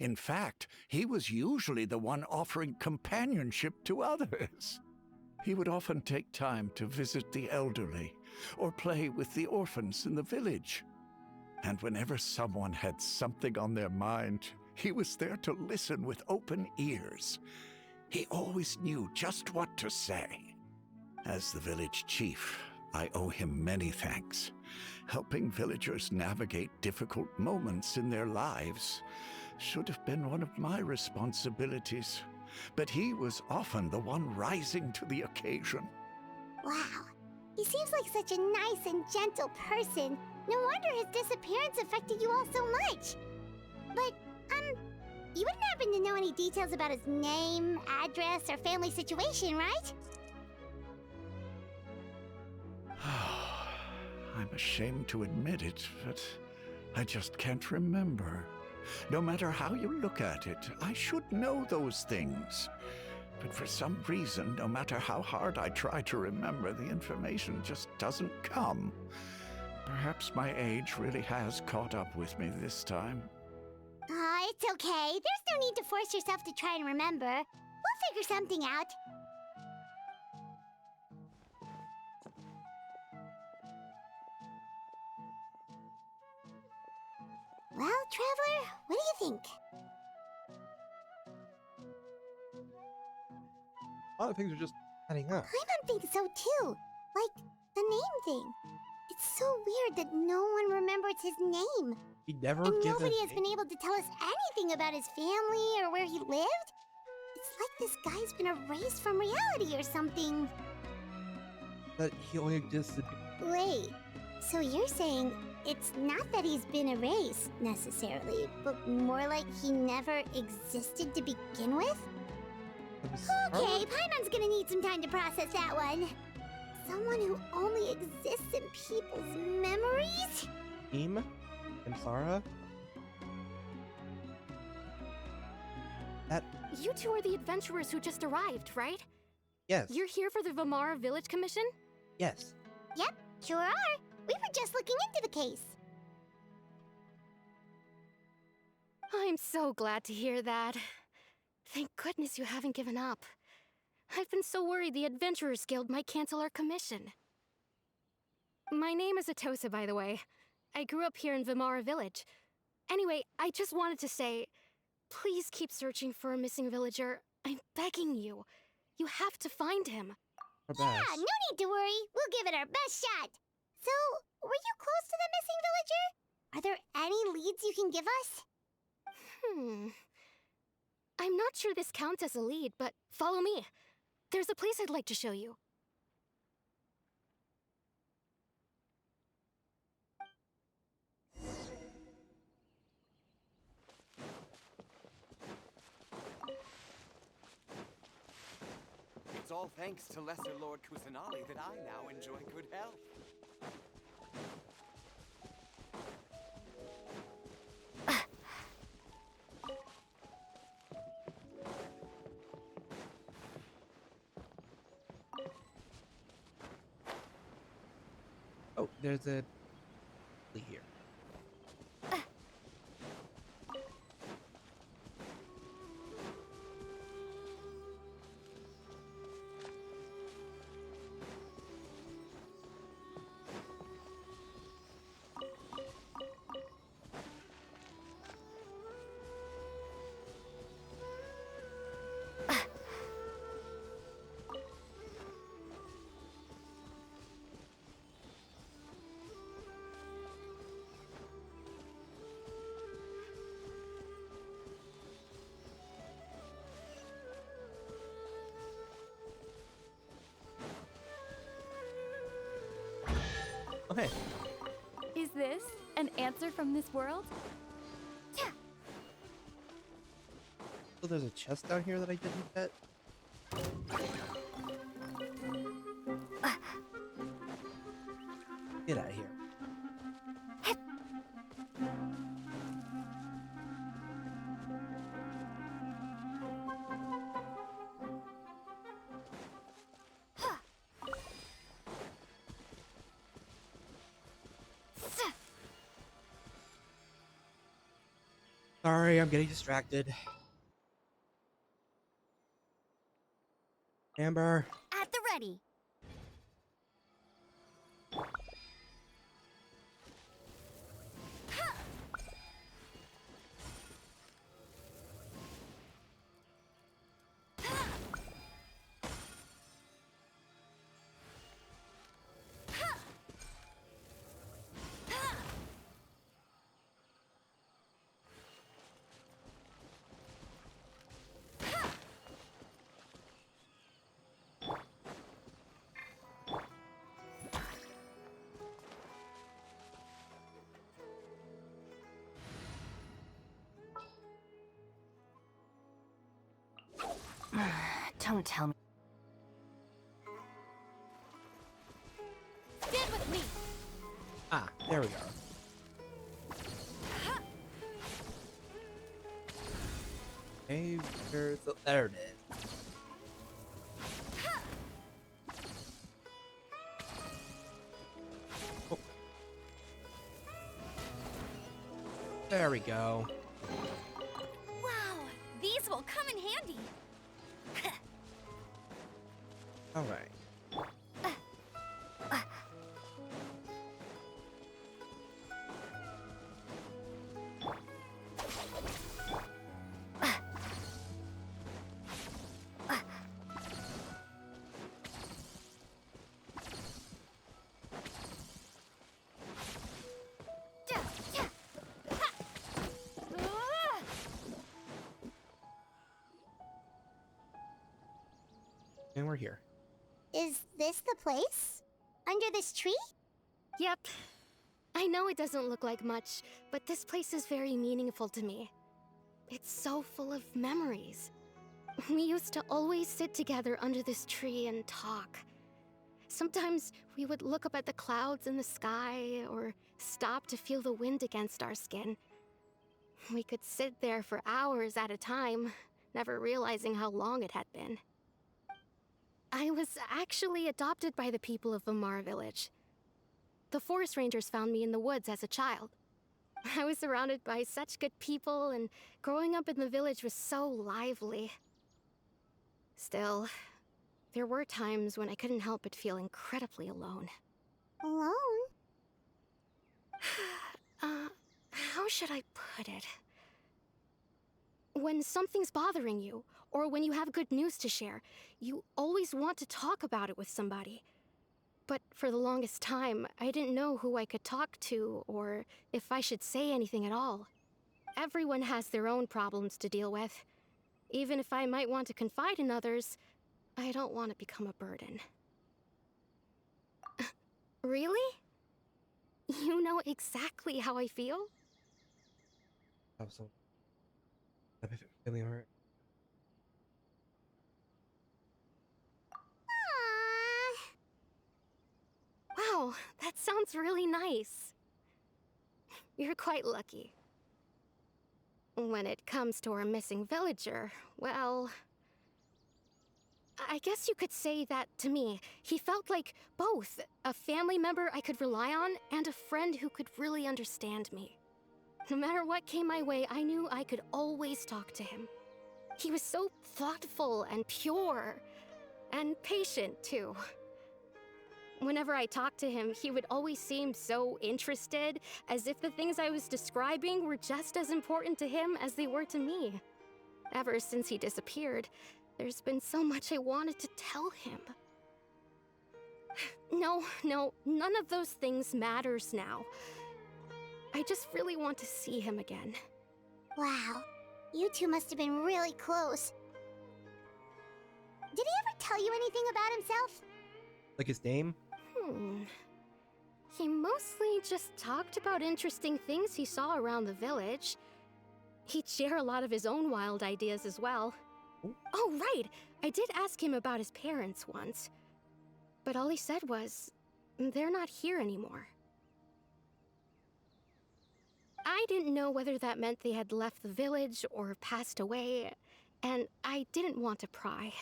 In fact, he was usually the one offering companionship to others. He would often take time to visit the elderly or play with the orphans in the village. And whenever someone had something on their mind, he was there to listen with open ears. He always knew just what to say. As the village chief, I owe him many thanks. Helping villagers navigate difficult moments in their lives should have been one of my responsibilities. But he was often the one rising to the occasion. Wow. He seems like such a nice and gentle person. No wonder his disappearance affected you all so much. But, you wouldn't happen to know any details about his name, address, or family situation, right? I'm ashamed to admit it, but I just can't remember. No matter how you look at it, I should know those things. But for some reason, no matter how hard I try to remember, the information just doesn't come. Perhaps my age really has caught up with me this time. It's okay. There's no need to force yourself to try and remember. We'll figure something out. Well, Traveler, what do you think? A lot of things are just adding up. Paimon thinks so too. Like, the name thing. It's so weird that no one remembers his name. He never And gives nobody a has been able to tell us anything about his family or where he lived. It's like this guy's been erased from reality or something. that he only existed. Wait, so you're saying it's not that he's been erased, necessarily, but more like he never existed to begin with? Okay, Paimon's gonna need some time to process that one. Someone who only exists in people's memories? Team? And Sarah? That... You two are the adventurers who just arrived, right? Yes. You're here for the Vamara Village Commission? Yes. Yep, sure are. We were just looking into the case. I'm so glad to hear that. Thank goodness you haven't given up. I've been so worried the Adventurers Guild might cancel our commission. My name is Atosa, by the way. I grew up here in Vimara Village. Anyway, I just wanted to say, please keep searching for a missing villager. I'm begging you. You have to find him. Our Yeah, best. no need to worry. We'll give it our best shot. So, were you close to the missing villager? Are there any leads you can give us? I'm not sure this counts as a lead, but follow me. There's a place I'd like to show you. It's all thanks to Lesser Lord Kusanali that I now enjoy good health. Oh, there's a here. Okay. Is this an answer from this world? So there's a chest down here that I didn't get. Get out of here. Sorry, I'm getting distracted. Amber. At the ready. Don't tell me. Stand with me! Ah, there we go. Hey, where's the... There it is. Oh. There we go. Wow, these will come in handy. All right. And we're here. Is this the place? Under this tree? Yep. I know it doesn't look like much, but this place is very meaningful to me. It's so full of memories. We used to always sit together under this tree and talk. Sometimes we would look up at the clouds in the sky, or stop to feel the wind against our skin. We could sit there for hours at a time, never realizing how long it had been. I was actually adopted by the people of Vimara Village. The forest rangers found me in the woods as a child. I was surrounded by such good people, and growing up in the village was so lively. Still, there were times when I couldn't help but feel incredibly alone. Alone? How should I put it? When something's bothering you, or when you have good news to share, you always want to talk about it with somebody. But for the longest time, I didn't know who I could talk to, or if I should say anything at all. Everyone has their own problems to deal with. Even if I might want to confide in others, I don't want to become a burden. Really? You know exactly how I feel? So I'm feeling hurt. Wow, that sounds really nice. You're quite lucky. When it comes to our missing villager, well, I guess you could say that to me. He felt like both a family member I could rely on and a friend who could really understand me. No matter what came my way, I knew I could always talk to him. He was so thoughtful and pure, and patient too. Whenever I talked to him, he would always seem so interested, as if the things I was describing were just as important to him as they were to me. Ever since he disappeared, there's been so much I wanted to tell him. No, none of those things matters now. I just really want to see him again. Wow, you two must have been really close. Did he ever tell you anything about himself? Like his name? He mostly just talked about interesting things he saw around the village. He'd share a lot of his own wild ideas as well. Ooh. Oh, right! I did ask him about his parents once. But all he said was, they're not here anymore. I didn't know whether that meant they had left the village or passed away, and I didn't want to pry.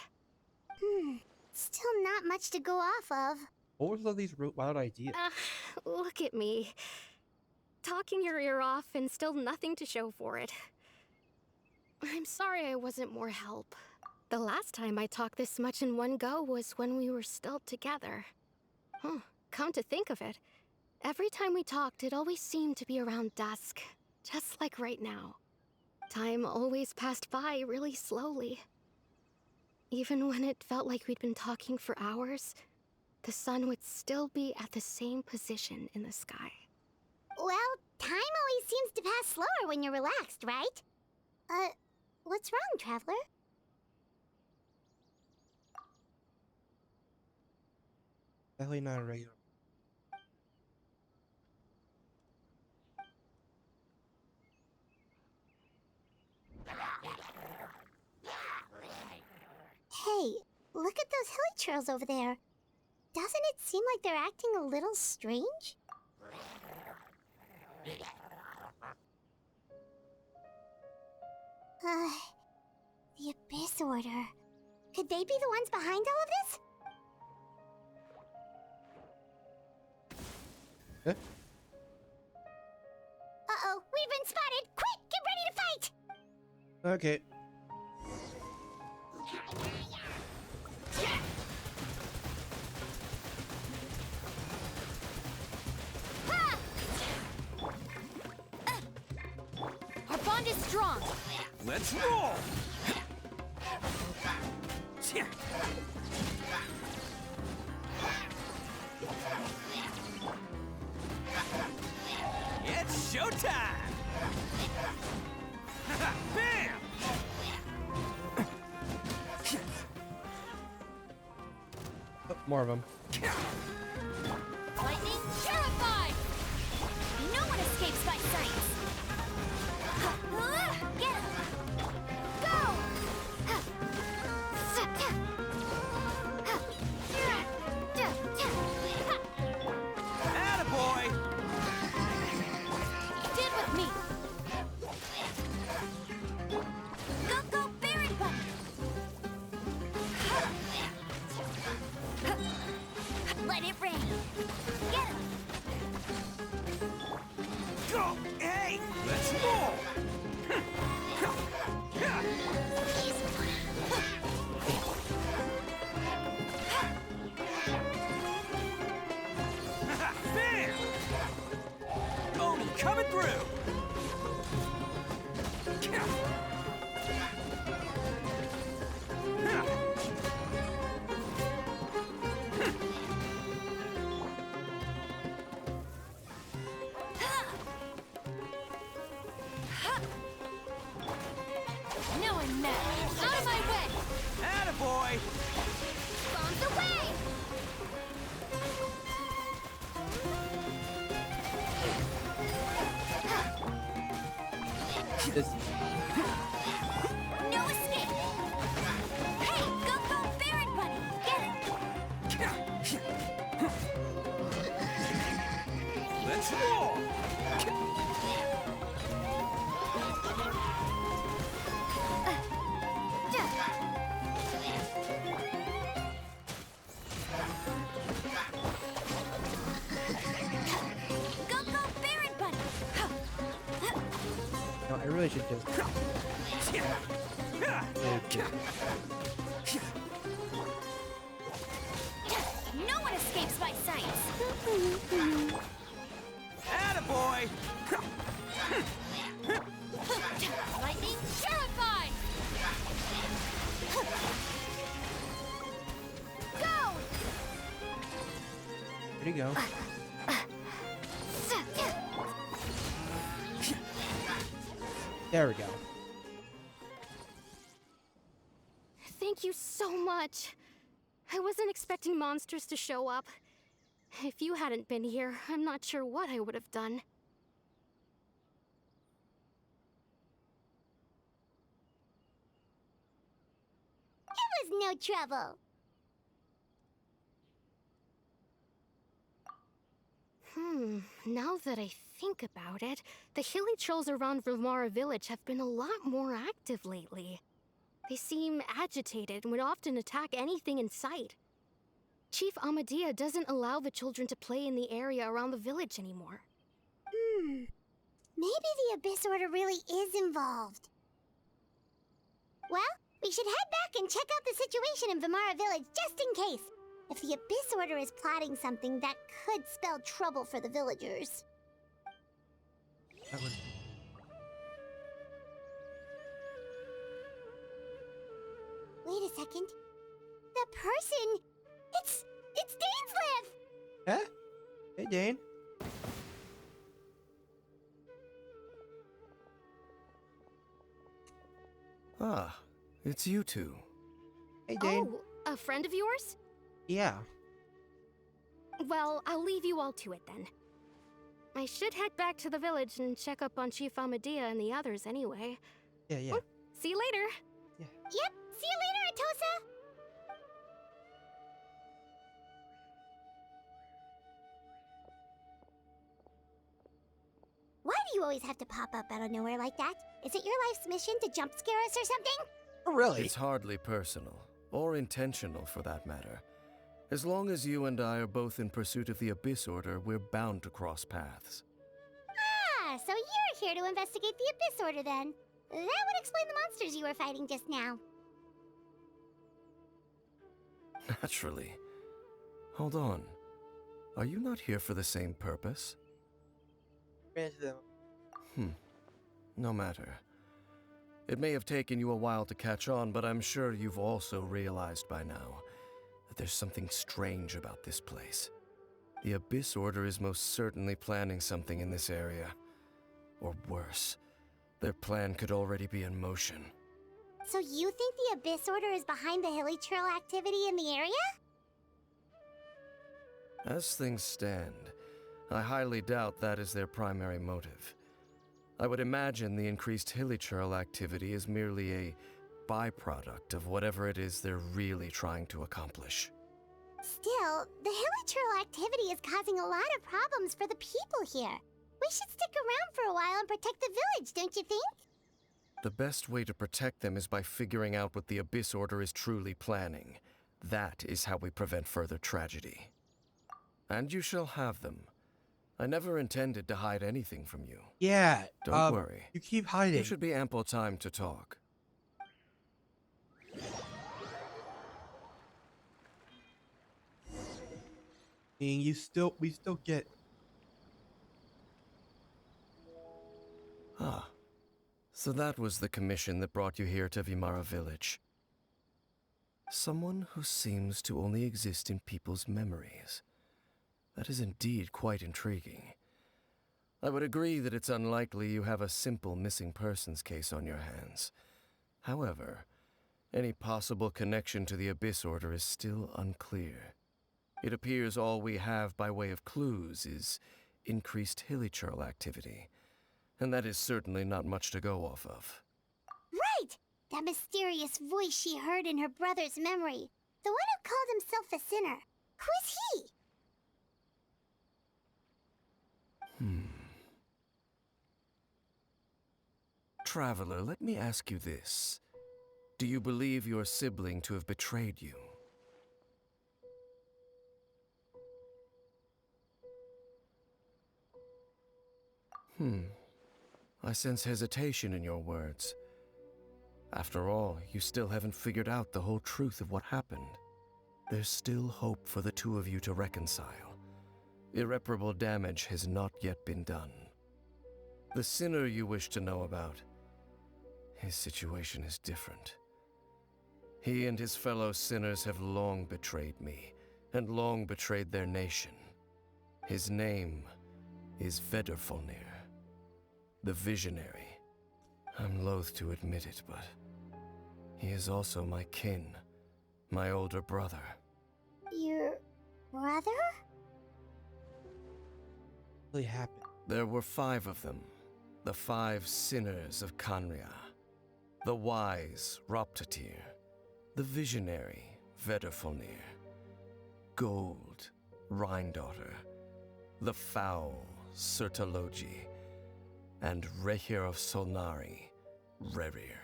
Still not much to go off of. What was all these wild ideas? Look at me. Talking your ear off and still nothing to show for it. I'm sorry I wasn't more help. The last time I talked this much in one go was when we were still together. Come to think of it, every time we talked, it always seemed to be around dusk, just like right now. Time always passed by really slowly. Even when it felt like we'd been talking for hours, the sun would still be at the same position in the sky. Well, time always seems to pass slower when you're relaxed, right? What's wrong, Traveler? Definitely not a regular. Hey, look at those hilly trails over there. Doesn't it seem like they're acting a little strange? The Abyss Order. Could they be the ones behind all of this? Huh? Uh-oh, we've been spotted! Quick, get ready to fight! Okay. Our bond is strong. Let's roll! It's showtime! Bam! Oh, more of them. Lightning terrified! No one escapes my sight! Get him! Go! Attaboy! Did with me! Go, Baron Button! Let it rain! Get him! Go! Hey! Let's roll! boy! Bombs away! This No escape! Hey, go Baron Bunny! Get it! Let's roll! Go Baron Bunny! no, I really should just. No one escapes my sight! Attaboy! Lightning terrified! Go! There you go. There we go. Thank you so much. I wasn't expecting monsters to show up. If you hadn't been here, I'm not sure what I would have done. It was no trouble. Now that I think about it, the hilly trolls around Vimara village have been a lot more active lately. They seem agitated and would often attack anything in sight. Chief Amadea doesn't allow the children to play in the area around the village anymore. Maybe the Abyss Order really is involved. Well, we should head back and check out the situation in Vimara village just in case. If the Abyss Order is plotting something that could spell trouble for the villagers. That was. Wait a second. That person... It's Dainslev! Huh? Hey, Dane. Ah, it's you two. Hey, Dane. Oh, a friend of yours? Yeah. Well, I'll leave you all to it then. I should head back to the village and check up on Chief Amadea and the others anyway. Yeah. Well, see you later. Yep, see you later, Atosa! Why do you always have to pop up out of nowhere like that? Is it your life's mission to jump scare us or something? Oh, really? It's hardly personal, or intentional for that matter. As long as you and I are both in pursuit of the Abyss Order, we're bound to cross paths. Ah, so you're here to investigate the Abyss Order then. That would explain the monsters you were fighting just now. Naturally. Hold on. Are you not here for the same purpose? No matter. It may have taken you a while to catch on, but I'm sure you've also realized by now that there's something strange about this place. The Abyss Order is most certainly planning something in this area. Or worse, their plan could already be in motion. So you think the Abyss Order is behind the hilly trail activity in the area? As things stand, I highly doubt that is their primary motive. I would imagine the increased hilichurl activity is merely a byproduct of whatever it is they're really trying to accomplish. Still, the hilichurl activity is causing a lot of problems for the people here. We should stick around for a while and protect the village, don't you think? The best way to protect them is by figuring out what the Abyss Order is truly planning. That is how we prevent further tragedy. And you shall have them. I never intended to hide anything from you. Yeah. Don't worry. You keep hiding. There should be ample time to talk. We still get. Ah. So that was the commission that brought you here to Vimara village. Someone who seems to only exist in people's memories. That is indeed quite intriguing. I would agree that it's unlikely you have a simple missing persons case on your hands. However, Any possible connection to the Abyss Order is still unclear. It appears all we have by way of clues is increased hilichurl activity, and that is certainly not much to go off of. Right! That mysterious voice she heard in her brother's memory. The one who called himself a sinner. Who is he? Traveler, let me ask you this. Do you believe your sibling to have betrayed you? I sense hesitation in your words. After all, you still haven't figured out the whole truth of what happened. There's still hope for the two of you to reconcile. Irreparable damage has not yet been done. The sinner you wish to know about, his situation is different. He and his fellow sinners have long betrayed me, and long betrayed their nation. His name is Vedrfolnir, the Visionary. I'm loath to admit it, but he is also my kin, my older brother. Your brother? What really happened? There were 5 of them, the 5 sinners of Khaenri'ah. The wise Roptatyr, the visionary Vedrfolnir, Gold Rhindaughter, the foul Sertologi, and Rehir of Solnari, Rerir.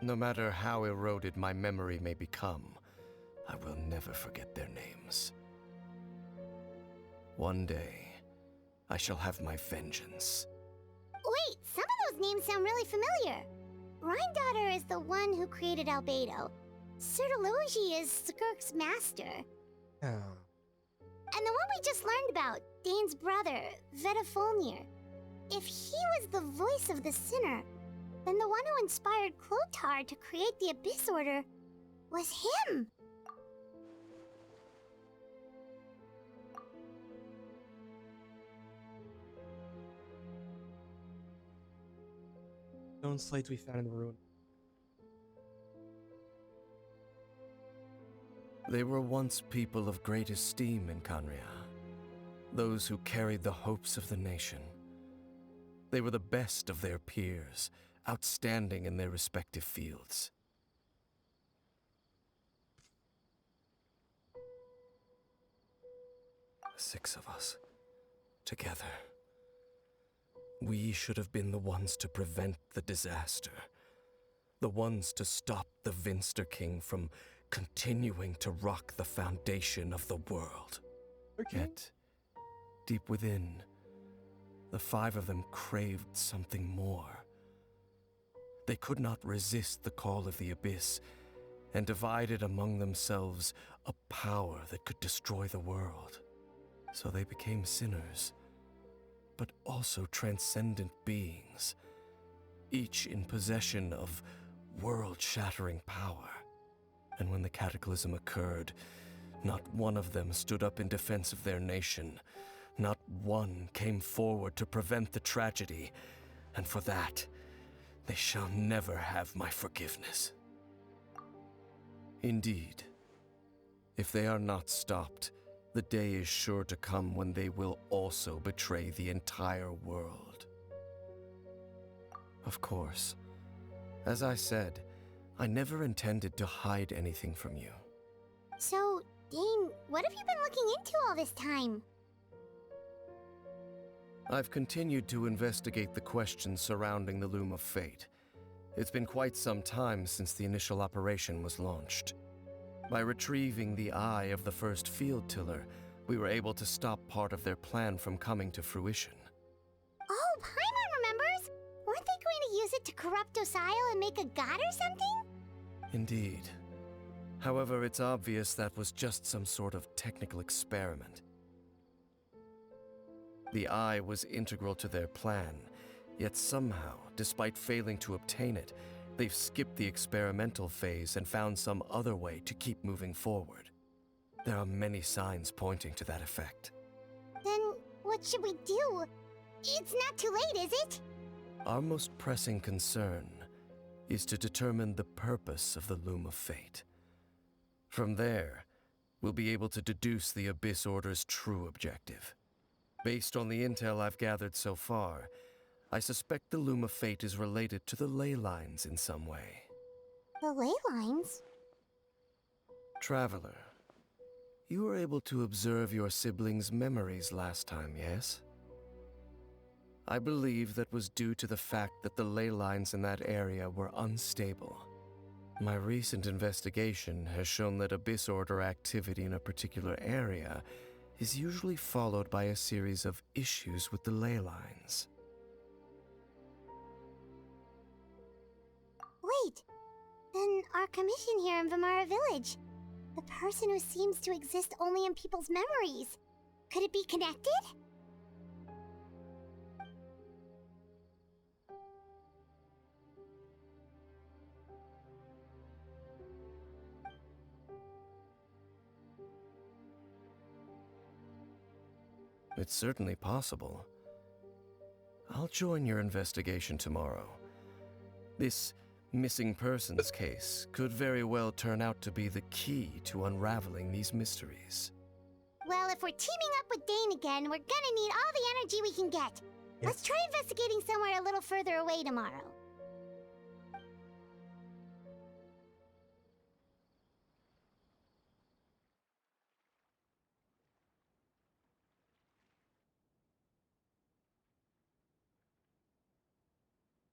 No matter how eroded my memory may become, I will never forget their names. One day, I shall have my vengeance. Wait, some of those names sound really familiar. Rhindaughter is the one who created Albedo. Sertologi is Skirk's master. Oh. And the one we just learned about, Dane's brother, Vedrfolnir. If he was the voice of the sinner, then the one who inspired Clothar to create the Abyss Order was him. Stone slates we found in the ruin. They were once people of great esteem in Khaenri'ah, those who carried the hopes of the nation. They were the best of their peers, outstanding in their respective fields. The 6 of us, together. We should have been the ones to prevent the disaster. The ones to stop the Vinster King from continuing to rock the foundation of the world. Okay. Yet, deep within, the 5 of them craved something more. They could not resist the call of the Abyss, and divided among themselves a power that could destroy the world. So they became sinners, but also transcendent beings, each in possession of world-shattering power. And when the cataclysm occurred, not one of them stood up in defense of their nation. Not one came forward to prevent the tragedy, and for that, they shall never have my forgiveness. Indeed, if they are not stopped, the day is sure to come when they will also betray the entire world. Of course, as I said, I never intended to hide anything from you. So, Dane, what have you been looking into all this time? I've continued to investigate the questions surrounding the Loom of Fate. It's been quite some time since the initial operation was launched. By retrieving the eye of the first field tiller, we were able to stop part of their plan from coming to fruition. Oh, Paimon remembers! Weren't they going to use it to corrupt Osile and make a god or something? Indeed. However, it's obvious that was just some sort of technical experiment. The eye was integral to their plan, yet somehow, despite failing to obtain it, they've skipped the experimental phase and found some other way to keep moving forward. There are many signs pointing to that effect. Then, what should we do? It's not too late, is it? Our most pressing concern is to determine the purpose of the Loom of Fate. From there, we'll be able to deduce the Abyss Order's true objective. Based on the intel I've gathered so far, I suspect the Loom of Fate is related to the ley lines in some way. The ley lines? Traveler, you were able to observe your siblings' memories last time, yes? I believe that was due to the fact that the ley lines in that area were unstable. My recent investigation has shown that Abyss Order activity in a particular area is usually followed by a series of issues with the ley lines. Wait, then our commission here in Vimara Village, the person who seems to exist only in people's memories, could it be connected? It's certainly possible. I'll join your investigation tomorrow. This missing persons case could very well turn out to be the key to unraveling these mysteries. Well, if we're teaming up with Dane again, we're gonna need all the energy we can get. Yeah. Let's try investigating somewhere a little further away tomorrow.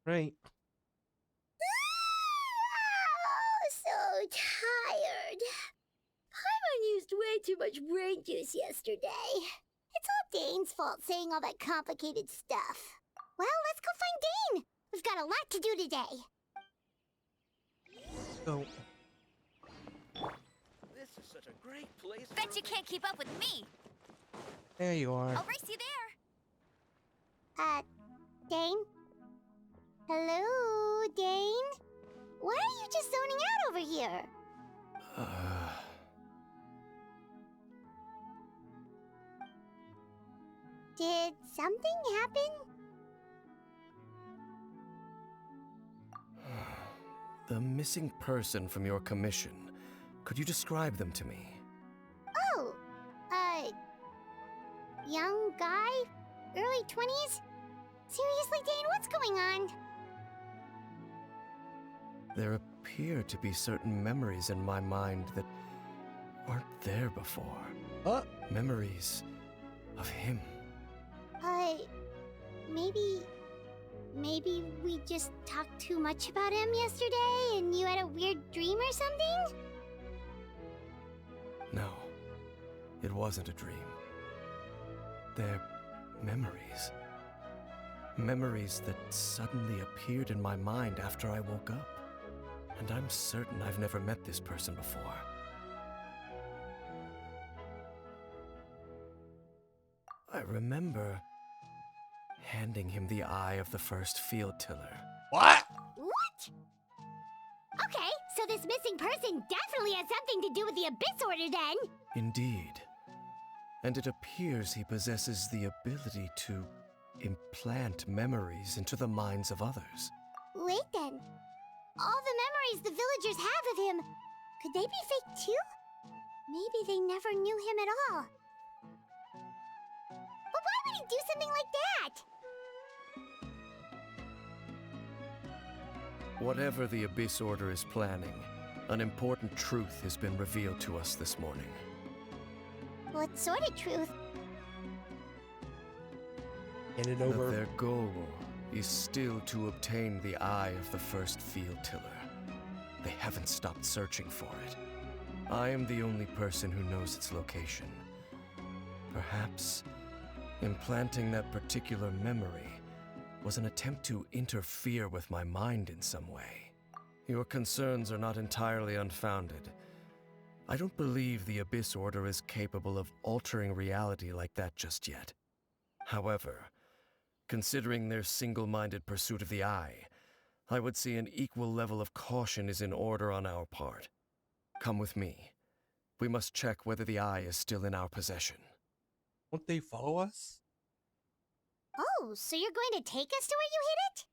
Right. Oh, so tired. Paimon used way too much brain juice yesterday. It's all Dane's fault saying all that complicated stuff. Well, let's go find Dane. We've got a lot to do today. So, This is such a great place. Bet you can't keep up with me. there you are. I'll race you there. Dane? Hello, Dane? Why are you just zoning out over here? Did something happen? The missing person from your commission. Could you describe them to me? Oh, young guy? Early 20s? Seriously, Dane, what's going on? There appear to be certain memories in my mind that weren't there before. Memories of him. Maybe we just talked too much about him yesterday and you had a weird dream or something? No, it wasn't a dream. They're memories. Memories that suddenly appeared in my mind after I woke up. And I'm certain I've never met this person before. I remember handing him the eye of the first field tiller. What? What? Okay, so this missing person definitely has something to do with the Abyss Order then. Indeed. And it appears he possesses the ability to implant memories into the minds of others. Wait then. All the memories the villagers have of him, could they be fake too? Maybe they never knew him at all. But why would he do something like that? Whatever the Abyss Order is planning, an important truth has been revealed to us this morning. What sort of truth? Hand it That over. their goal is still to obtain the eye of the first field tiller. They haven't stopped searching for it. I am the only person who knows its location. Perhaps implanting that particular memory was an attempt to interfere with my mind in some way. Your concerns are not entirely unfounded. I don't believe the Abyss Order is capable of altering reality like that just yet. However, considering their single-minded pursuit of the eye, I would say an equal level of caution is in order on our part. Come with me. We must check whether the eye is still in our possession. Won't they follow us? Oh, so you're going to take us to where you hid it?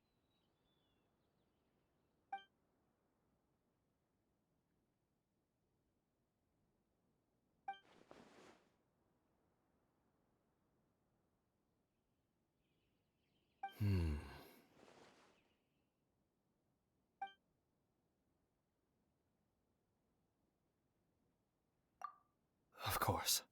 Of course.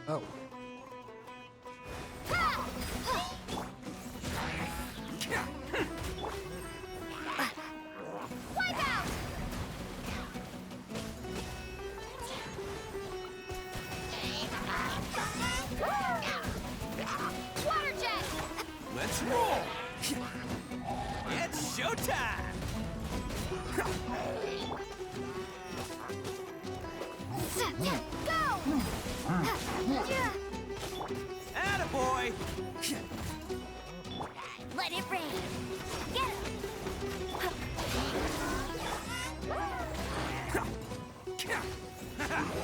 Oh. Water jet! Let's roll! It's showtime! Go! Attaboy! Let it rain. Get him.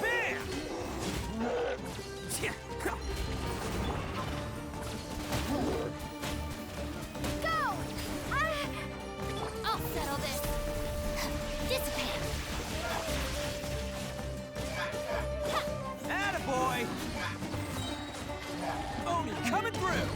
Bam! Go! I'll settle this. Dissipate. Attaboy! Oni coming through!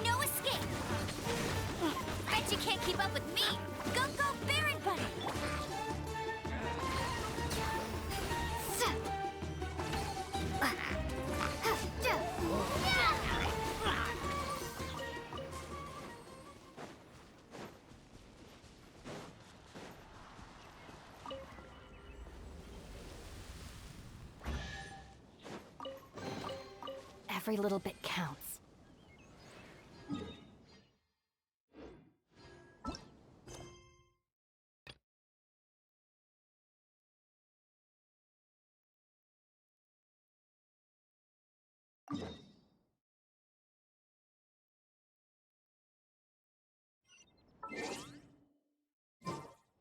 No escape. Bet you can't keep up with me. Go, go, Baron Buddy. Every little bit counts.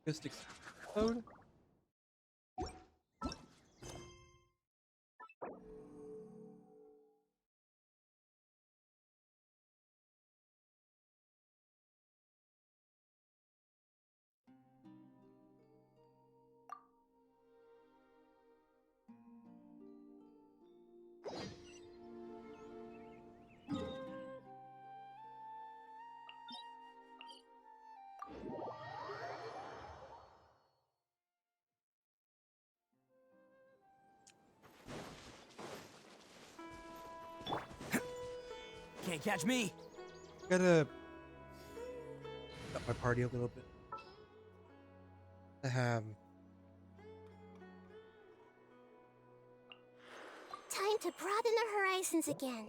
Just explode. Can't catch me! Gotta up my party a little bit. Time to broaden the horizons again.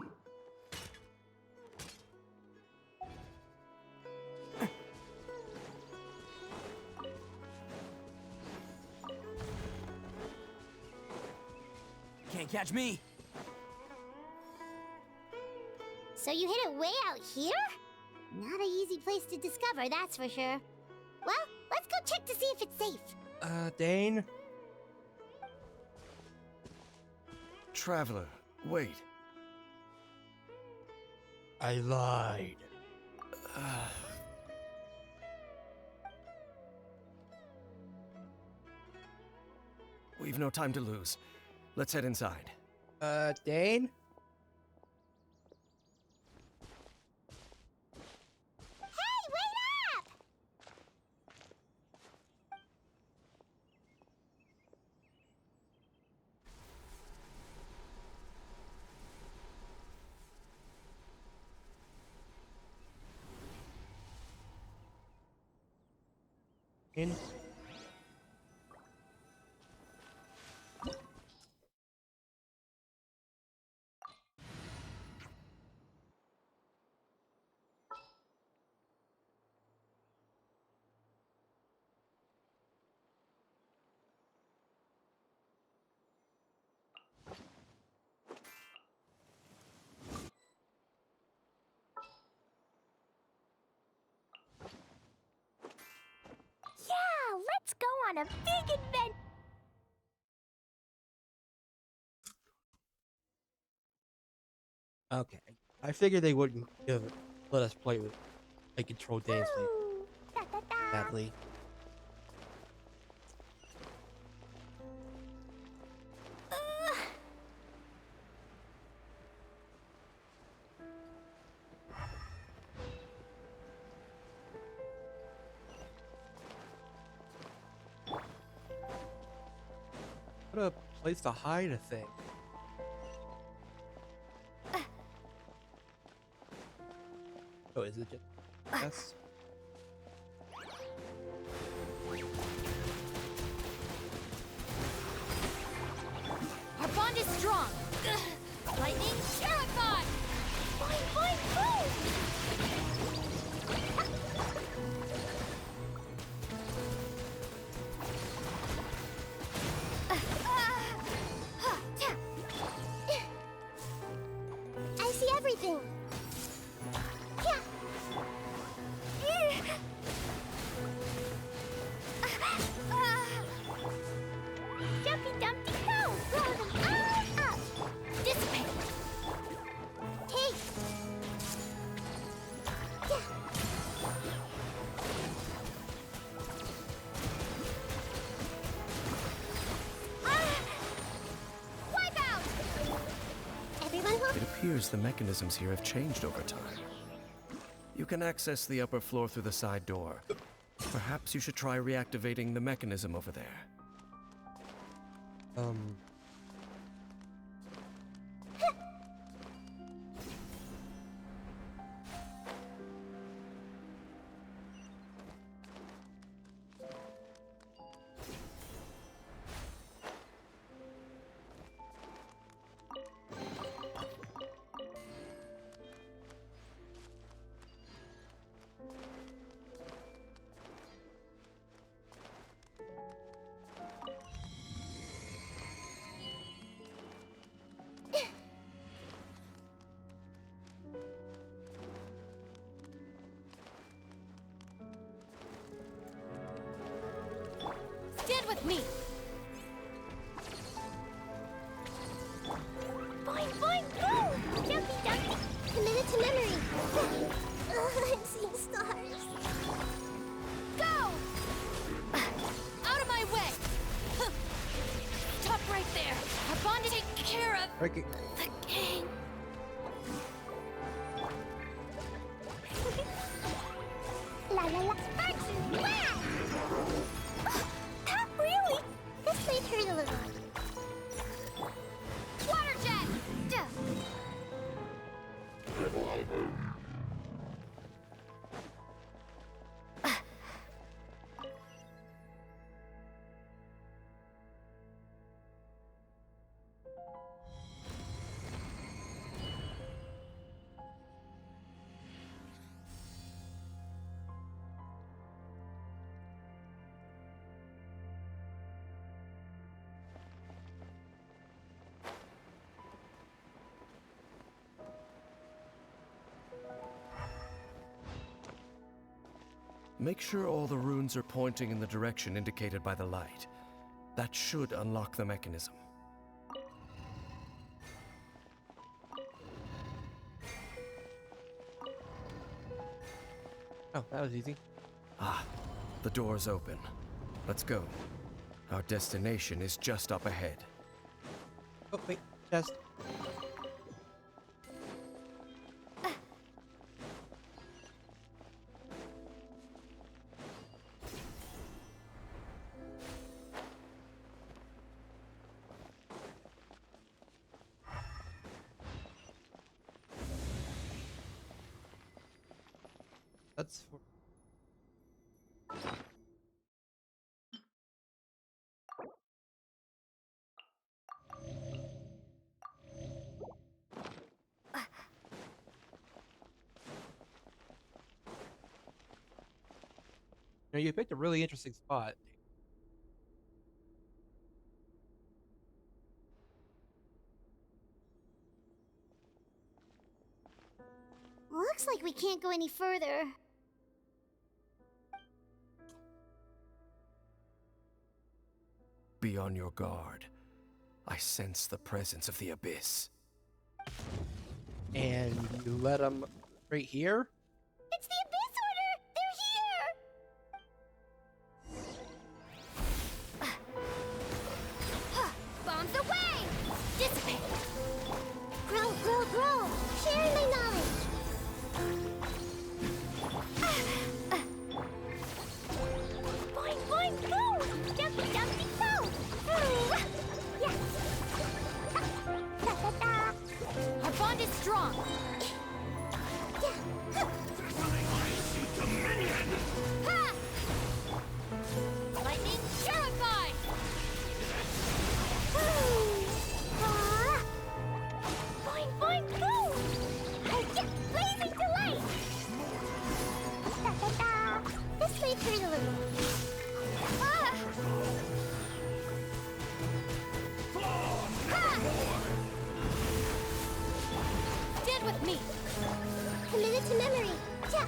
Can't catch me! So you hid it way out here? Not an easy place to discover, that's for sure. Well, let's go check to see if it's safe. Dane? Traveler, wait. I lied. We've no time to lose. Let's head inside. Dane? Hey, wait up! In. Yeah, let's go on a big adventure. Okay. I figured they wouldn't let us play with a control dance music. Da, da, da. Sadly. What a place to hide a thing. Oh, is it just yes? Our bond is strong. Lightning terrified. Boing, boing, boing. I see everything. Yeah. Jumpy Dumpty go! Roll them all up! Dissipate. Take! Yeah. Wipe out! Everyone will... It appears the mechanisms here have changed over time. You can access the upper floor through the side door. Perhaps you should try reactivating the mechanism over there. Stand with me. Boing, boing, boom! Jumpy Dumpty! Committed to memory! I'm seeing stars. Go! Out of my way! Stop right there. Our bond is taken care of. Break it. The gang. La la la. Sparks and wow! Not really! This might hurt a little. Water jet! Duh. Make sure all the runes are pointing in the direction indicated by the light. That should unlock the mechanism. Oh, that was easy. Ah, the door's open. Let's go. Our destination is just up ahead. Oh, wait. Chest. That's for You know, you picked a really interesting spot. Looks like we can't go any further. Be on your guard. I sense the presence of the Abyss. And you let them right here? It's the Abyss Order! They're here! Bombs away! Dissipate! Grow! Sharing my knowledge! Boing, go! Jumpy, go! Yes! Our bond is strong. Ha! Lightning purified. Boing, go! Blazing delight! This way through the loop. Ah! Stand with me. Committed to memory. Ja.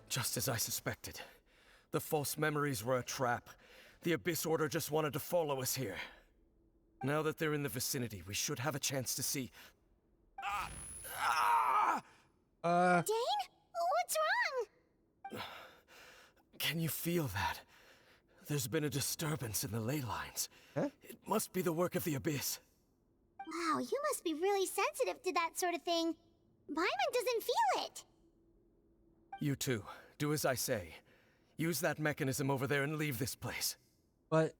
Just as I suspected. The false memories were a trap. The Abyss Order just wanted to follow us here. Now that they're in the vicinity, we should have a chance to see... Dane? What's wrong? Can you feel that? There's been a disturbance in the ley lines. Huh? It must be the work of the Abyss. Wow, you must be really sensitive to that sort of thing. Paimon doesn't feel it. You too. Do as I say. Use that mechanism over there and leave this place. But,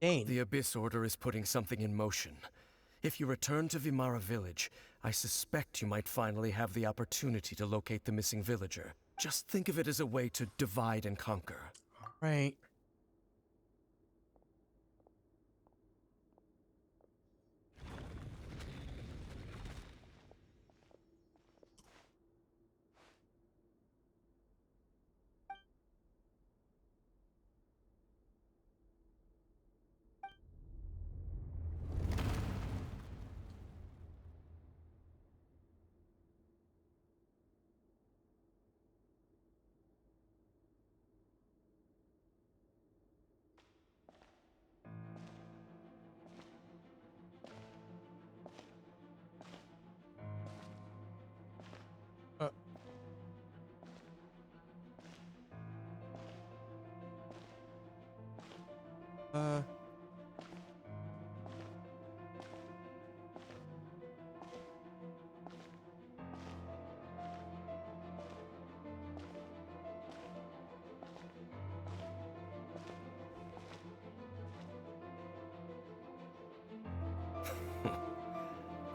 Dane... The Abyss Order is putting something in motion. If you return to Vimara Village, I suspect you might finally have the opportunity to locate the missing villager. Just think of it as a way to divide and conquer. Right. Uh...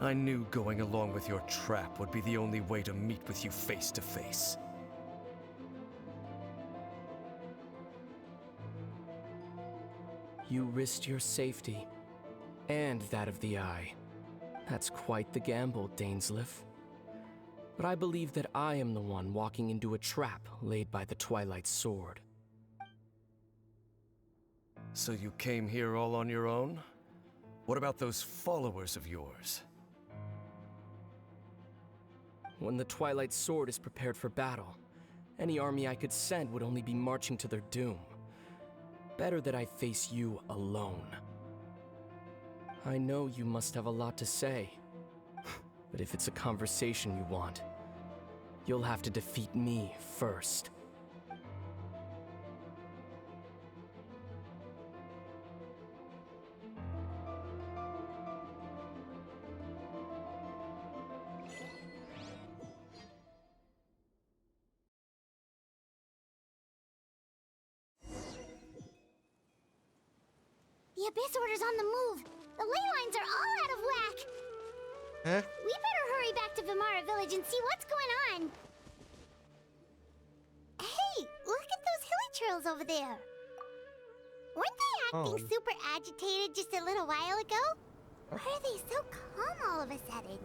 I knew going along with your trap would be the only way to meet with you face to face. You risked your safety, and that of the Eye. That's quite the gamble, Dainsleif. But I believe that I am the one walking into a trap laid by the Twilight Sword. So you came here all on your own? What about those followers of yours? When the Twilight Sword is prepared for battle, any army I could send would only be marching to their doom. Better that I face you alone. I know you must have a lot to say, but if it's a conversation you want, you'll have to defeat me first. The Abyss Order's on the move. The ley lines are all out of whack. Huh? We better hurry back to Vimara Village and see what's going on. trails over there. Weren't they acting super agitated just a little while ago? Why are they so calm all of a sudden?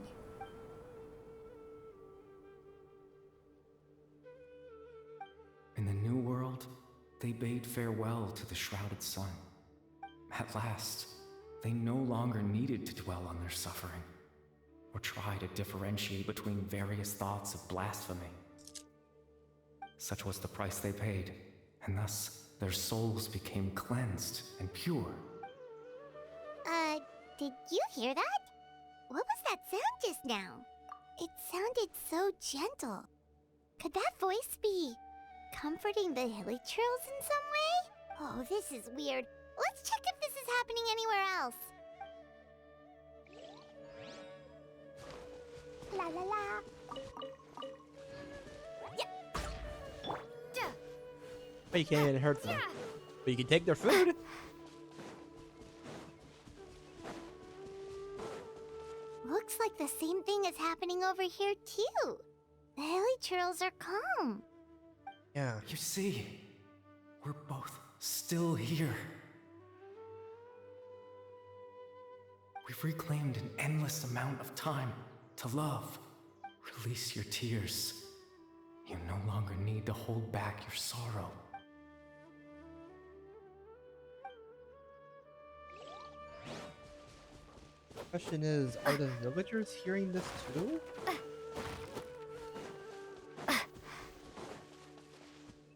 In the New World, they bade farewell to the shrouded sun. At last, they no longer needed to dwell on their suffering, or try to differentiate between various thoughts of blasphemy. Such was the price they paid, and thus their souls became cleansed and pure. Did you hear that? What was that sound just now? It sounded so gentle. Could that voice be comforting the hilichurls in some way? Oh, this is weird. Let's check if this is happening anywhere else. La la la. But you can't even hurt them. But you can take their food. Looks like the same thing is happening over here too. The hilichurls are calm. Yeah. You see, we're both still here. We've reclaimed an endless amount of time to love. Release your tears. You no longer need to hold back your sorrow. Question is, are the villagers hearing this too?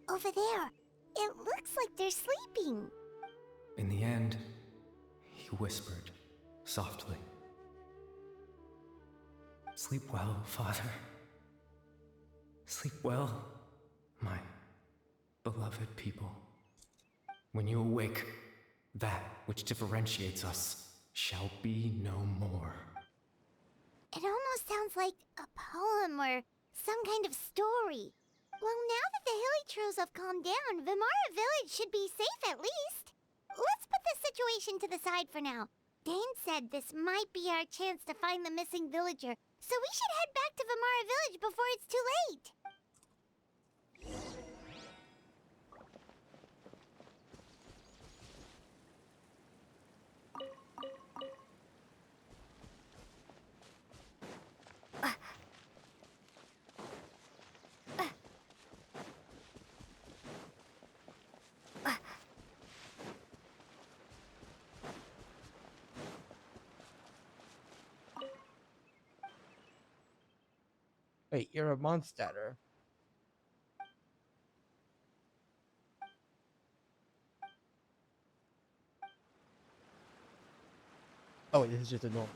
Over there. It looks like they're sleeping. In the end, he whispered softly. Sleep well, Father. Sleep well, my beloved people. When you awake, that which differentiates us shall be no more. It almost sounds like a poem or some kind of story. Well, now that the hilichurls have calmed down, Vimara Village should be safe at least. Let's put this situation to the side for now. Dane said this might be our chance to find the missing villager, so we should head back to Vimara Village before it's too late. Wait, you're a monster. Oh, wait, this is just a normal.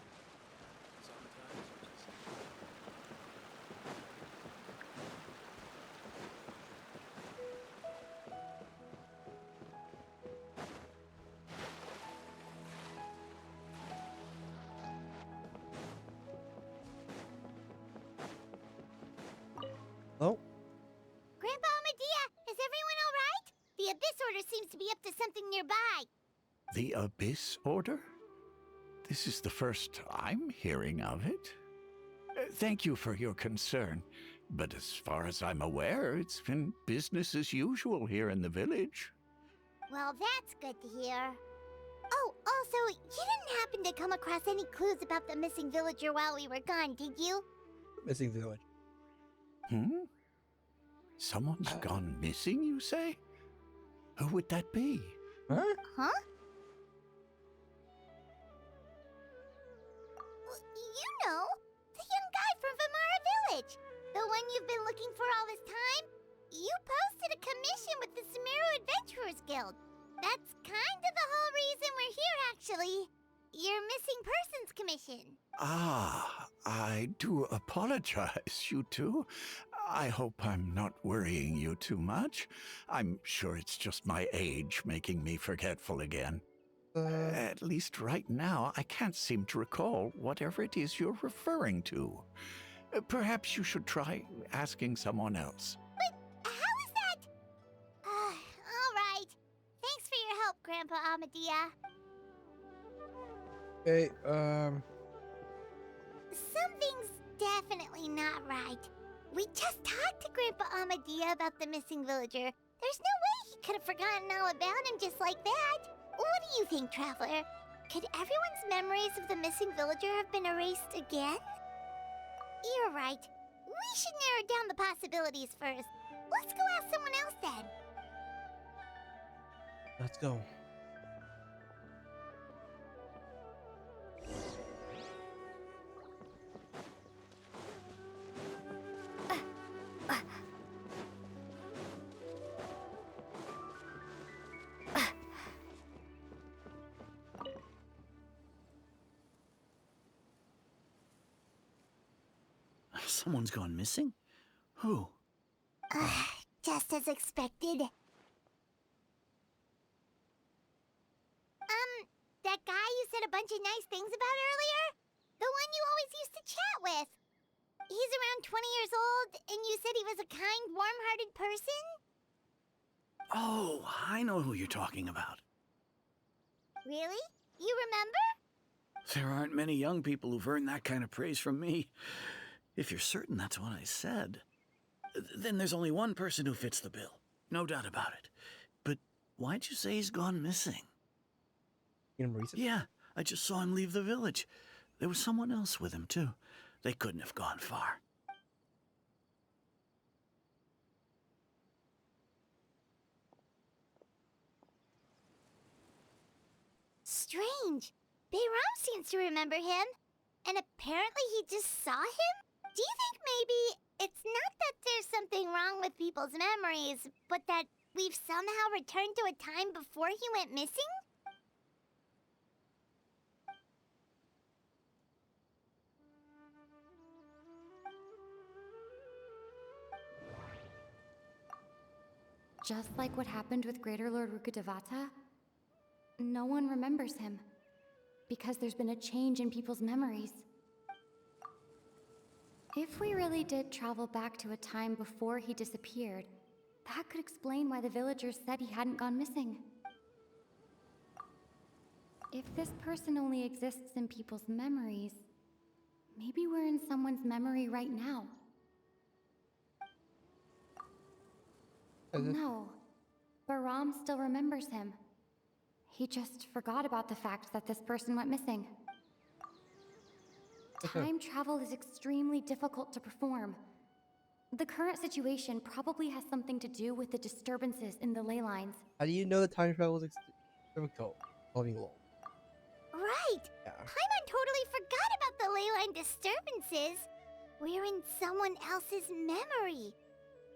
Oh, Grandpa Medea, is everyone all right? The Abyss Order seems to be up to something nearby. The Abyss Order? This is the first I'm hearing of it. Thank you for your concern, but as far as I'm aware, it's been business as usual here in the village. Well, that's good to hear. Oh, also, you didn't happen to come across any clues about the missing villager while we were gone, did you? missing village. Someone's gone missing, you say? Who would that be? Huh? Huh? Well, you know, the young guy from Vimara Village. The one you've been looking for all this time. You posted a commission with the Sumeru Adventurers Guild. That's kind of the whole reason we're here, actually. Your missing persons commission. Ah, I do apologize, you two. I hope I'm not worrying you too much. I'm sure it's just my age making me forgetful again. At least right now, I can't seem to recall whatever it is you're referring to. Perhaps you should try asking someone else. But how is that? All right. Thanks for your help, Grandpa Amadea. Okay, Something's definitely not right. We just talked to Grandpa Amadea about the missing villager. There's no way he could have forgotten all about him just like that. What do you think, Traveler? Could everyone's memories of the missing villager have been erased again? You're right. We should narrow down the possibilities first. Let's go ask someone else then. Let's go. Someone's gone missing? Who? Just as expected. That guy you said a bunch of nice things about earlier? The one you always used to chat with. He's around 20 years old, and you said he was a kind, warm-hearted person? Oh, I know who you're talking about. Really? You remember? There aren't many young people who've earned that kind of praise from me. If you're certain that's what I said, then there's only one person who fits the bill. No doubt about it. But why'd you say he's gone missing? Yeah, I just saw him leave the village. There was someone else with him, too. They couldn't have gone far. Strange. Bayram seems to remember him. And apparently he just saw him? Do you think maybe it's not that there's something wrong with people's memories, but that we've somehow returned to a time before he went missing? Just like what happened with Greater Lord Rukkhadevata, no one remembers him, because there's been a change in people's memories. If we really did travel back to a time before he disappeared, that could explain why the villagers said he hadn't gone missing. If this person only exists in people's memories, maybe we're in someone's memory right now. No, Baram still remembers him. He just forgot about the fact that this person went missing. Time travel is extremely difficult to perform. The current situation probably has something to do with the disturbances in the ley lines. How do you know that time travel is difficult? Right! Yeah. Paimon totally forgot about the ley line disturbances. We're in someone else's memory.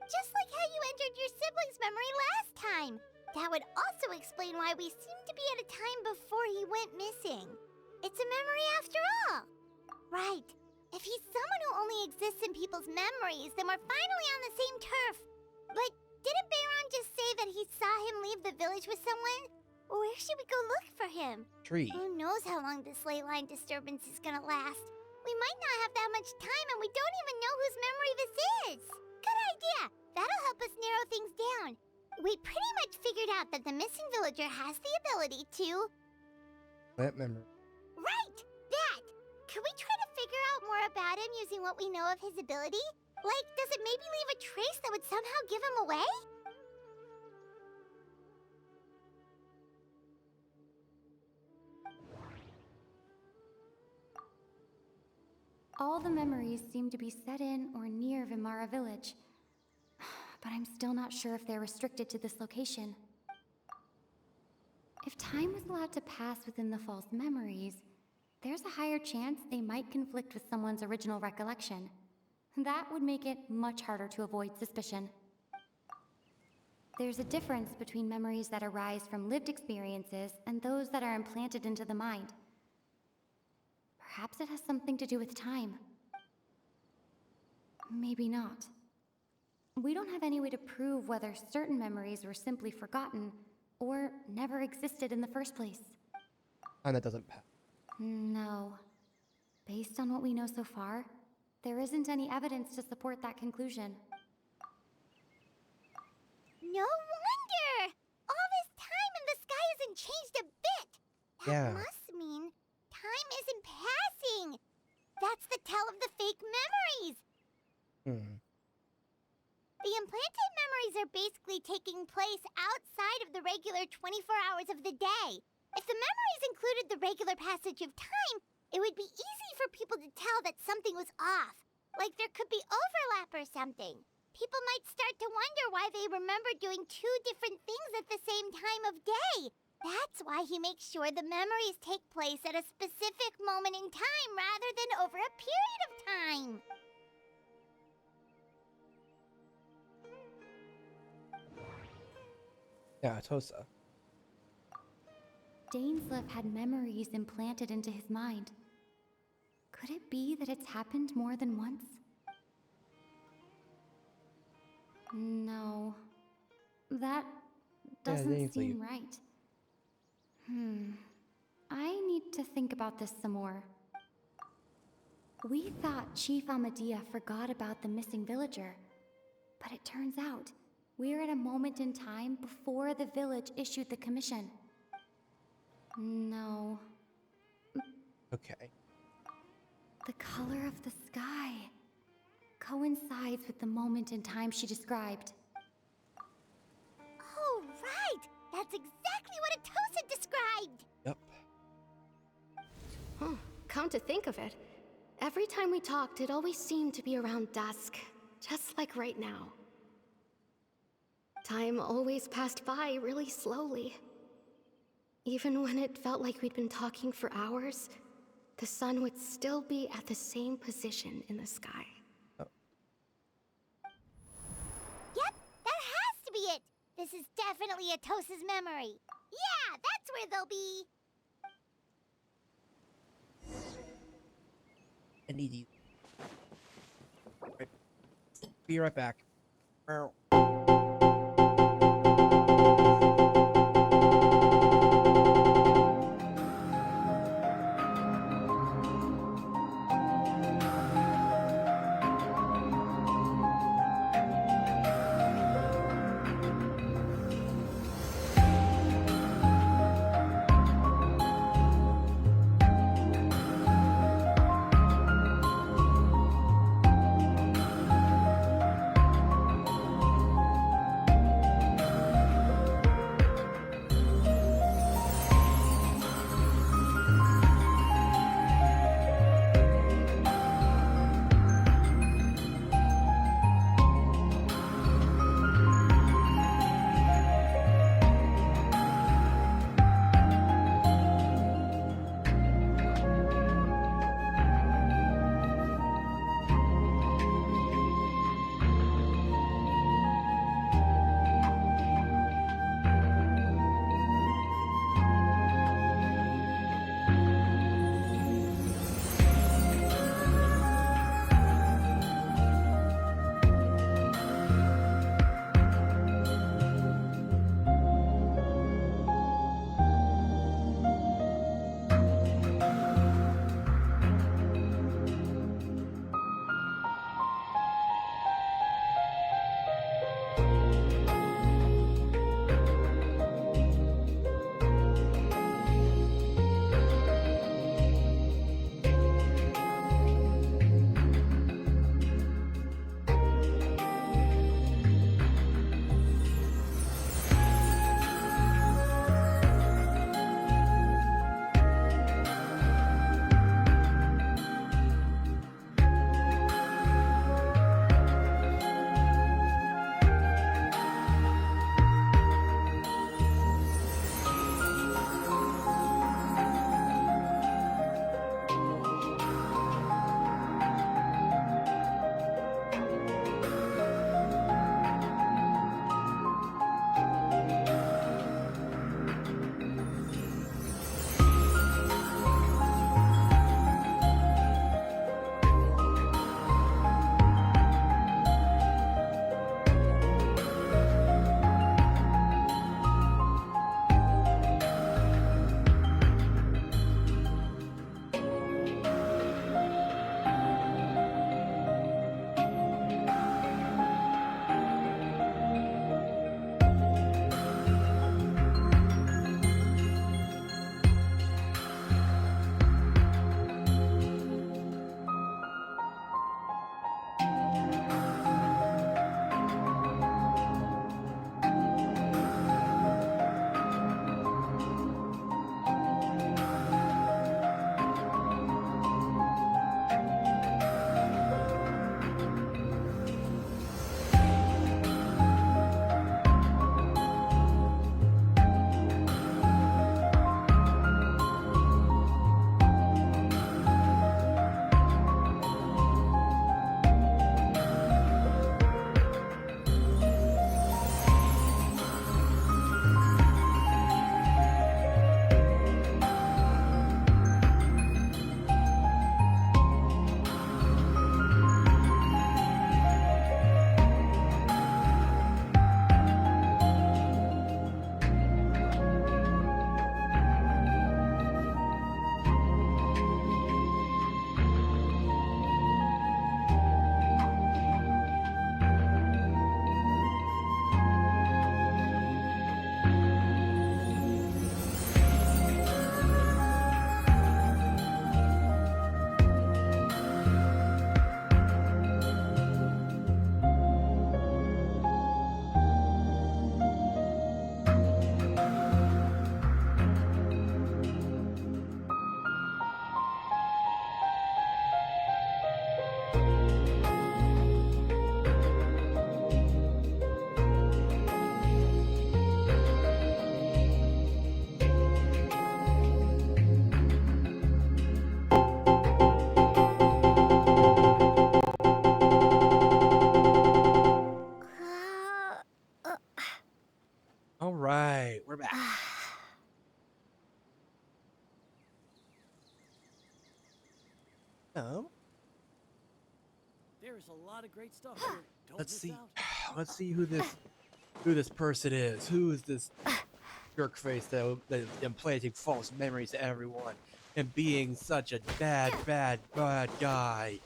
Just like how you entered your sibling's memory last time. That would also explain why we seem to be at a time before he went missing. It's a memory after all. Right. If he's someone who only exists in people's memories, then we're finally on the same turf. But didn't Bayron just say that he saw him leave the village with someone? Where should we go look for him? Tree. Who knows how long this ley line disturbance is gonna last? We might not have that much time, and we don't even know whose memory this is. Good idea. That'll help us narrow things down. We pretty much figured out that the missing villager has the ability to... Plant memory. Right! That! Could we try to figure out more about him using what we know of his ability? Like, does it maybe leave a trace that would somehow give him away? All the memories seem to be set in or near Vimara village, but I'm still not sure if they're restricted to this location. If time was allowed to pass within the false memories, there's a higher chance they might conflict with someone's original recollection. That would make it much harder to avoid suspicion. There's a difference between memories that arise from lived experiences and those that are implanted into the mind. Perhaps it has something to do with time. Maybe not. We don't have any way to prove whether certain memories were simply forgotten or never existed in the first place. And that doesn't pass. No. Based on what we know so far, there isn't any evidence to support that conclusion. No wonder! All this time and the sky hasn't changed a bit! That must mean time isn't passing! That's the tell of the fake memories! The implanted memories memories are basically taking place outside of the regular 24 hours of the day. If the memories included the regular passage of time, it would be easy for people to tell that something was off. Like there could be overlap or something. People might start to wonder why they remember doing two different things at the same time of day. That's why he makes sure the memories take place at a specific moment in time rather than over a period of time. Yeah, Tosa. Dainsleif had memories implanted into his mind. Could it be that it's happened more than once? No. That doesn't seem right. I need to think about this some more. We thought Chief Amadea forgot about the missing villager, but it turns out we're at a moment in time before the village issued the commission. No. Okay. The color of the sky coincides with the moment in time she described. Oh, right! That's exactly what Atosa described! Yep. Huh. Come to think of it, every time we talked, it always seemed to be around dusk, just like right now. Time always passed by really slowly. Even when it felt like we'd been talking for hours, the sun would still be at the same position in the sky. Oh. Yep, that has to be it! This is definitely Atosa's memory. Yeah, that's where they'll be. I need you. Right. Be right back. All right, we're back. Oh, There's a lot of great stuff here. Don't let's miss see. out. Let's see who this person is. Who is this jerk face that is implanting false memories to everyone and being such a bad guy?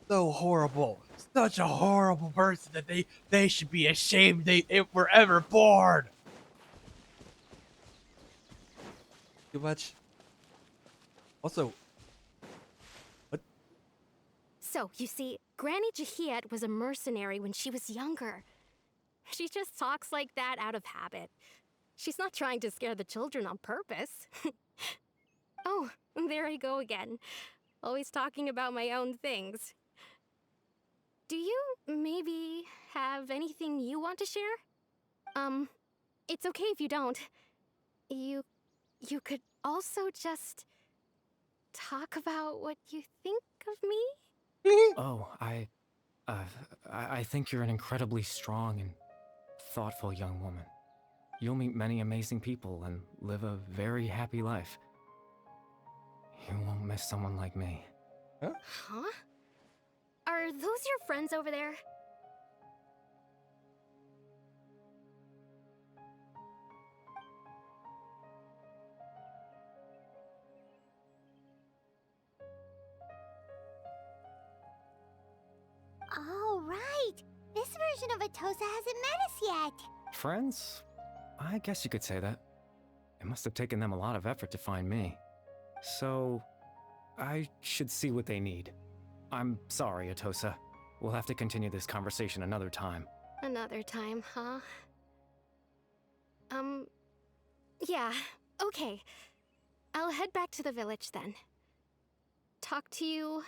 So horrible. Such a horrible person that they should be ashamed they were ever born. Too much. Also, what? So, you see, Granny Jahiet was a mercenary when she was younger. She just talks like that out of habit. She's not trying to scare the children on purpose. Oh, there I go again. Always talking about my own things. Do you maybe have anything you want to share? It's okay if you don't. You could also just talk about what you think of me? Oh, I think you're an incredibly strong and thoughtful young woman. You'll meet many amazing people and live a very happy life. You won't miss someone like me. Huh? Are those your friends over there? All right. This version of Atosa hasn't met us yet. Friends? I guess you could say that. It must have taken them a lot of effort to find me. So, I should see what they need. I'm sorry, Atosa. We'll have to continue this conversation another time. Another time, huh? Yeah, okay. I'll head back to the village then. Talk to you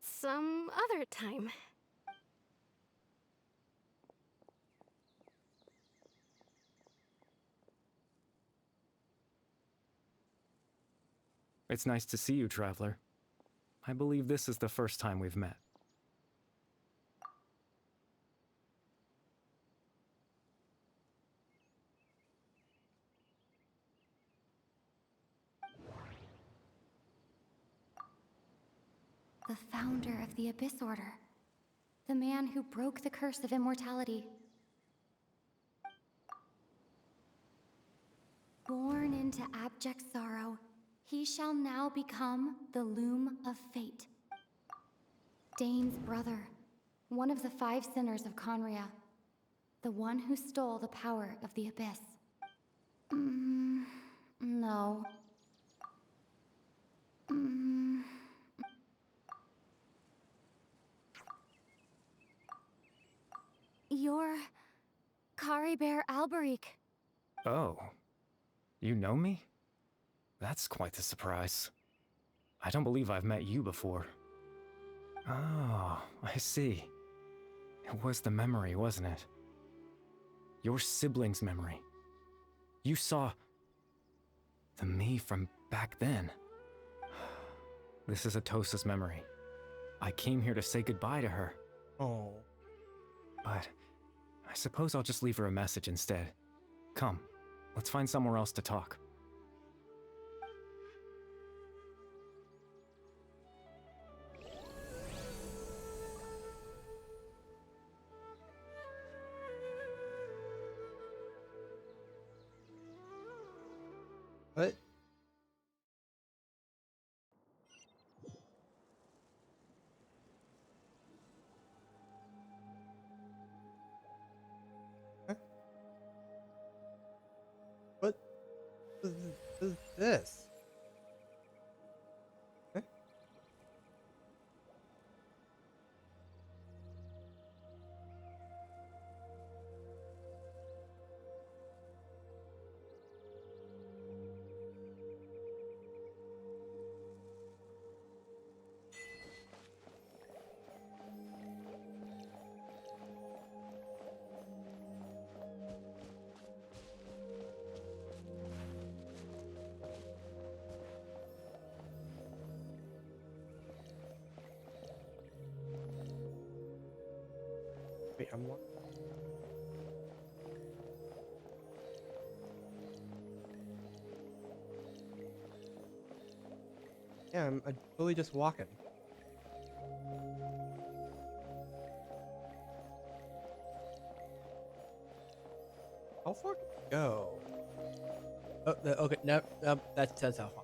some other time. It's nice to see you, Traveler. I believe this is the first time we've met. The founder of the Abyss Order. The man who broke the curse of immortality. Born into abject sorrow, he shall now become the Loom of Fate. Dane's brother, one of the 5 sinners of Conria. The one who stole the power of the Abyss. No. You're Kari Bear Alberic. Oh. You know me? That's quite the surprise. I don't believe I've met you before. Oh, I see. It was the memory, wasn't it? Your sibling's memory. You saw the me from back then. This is Atosa's memory. I came here to say goodbye to her. Oh. But I suppose I'll just leave her a message instead. Come, let's find somewhere else to talk. What? Huh? What is this? Huh? Wait, I'm what? Yeah, I'm totally just walking. How far can we go? Oh, okay, no, no, that's how far.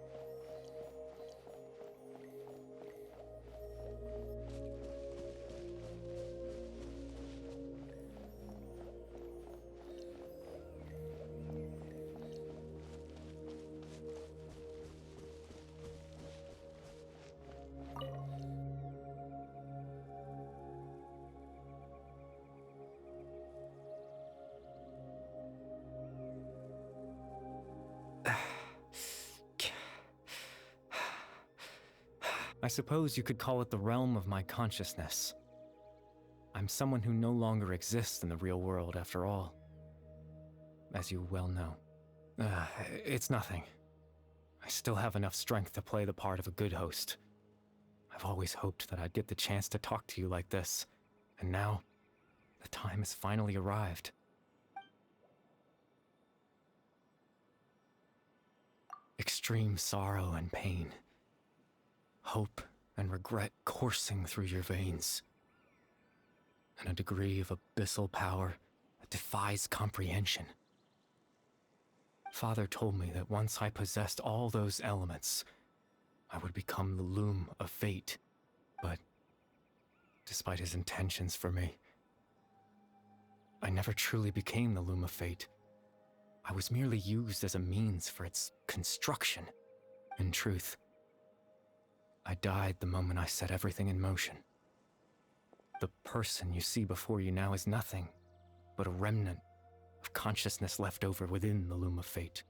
I suppose you could call it the realm of my consciousness. I'm someone who no longer exists in the real world, after all. As you well know. It's nothing. I still have enough strength to play the part of a good host. I've always hoped that I'd get the chance to talk to you like this, and now, the time has finally arrived. Extreme sorrow and pain. Hope and regret coursing through your veins. And a degree of abyssal power that defies comprehension. Father told me that once I possessed all those elements, I would become the loom of fate. But, despite his intentions for me, I never truly became the loom of fate. I was merely used as a means for its construction. In truth, I died the moment I set everything in motion. The person you see before you now is nothing but a remnant of consciousness left over within the loom of fate.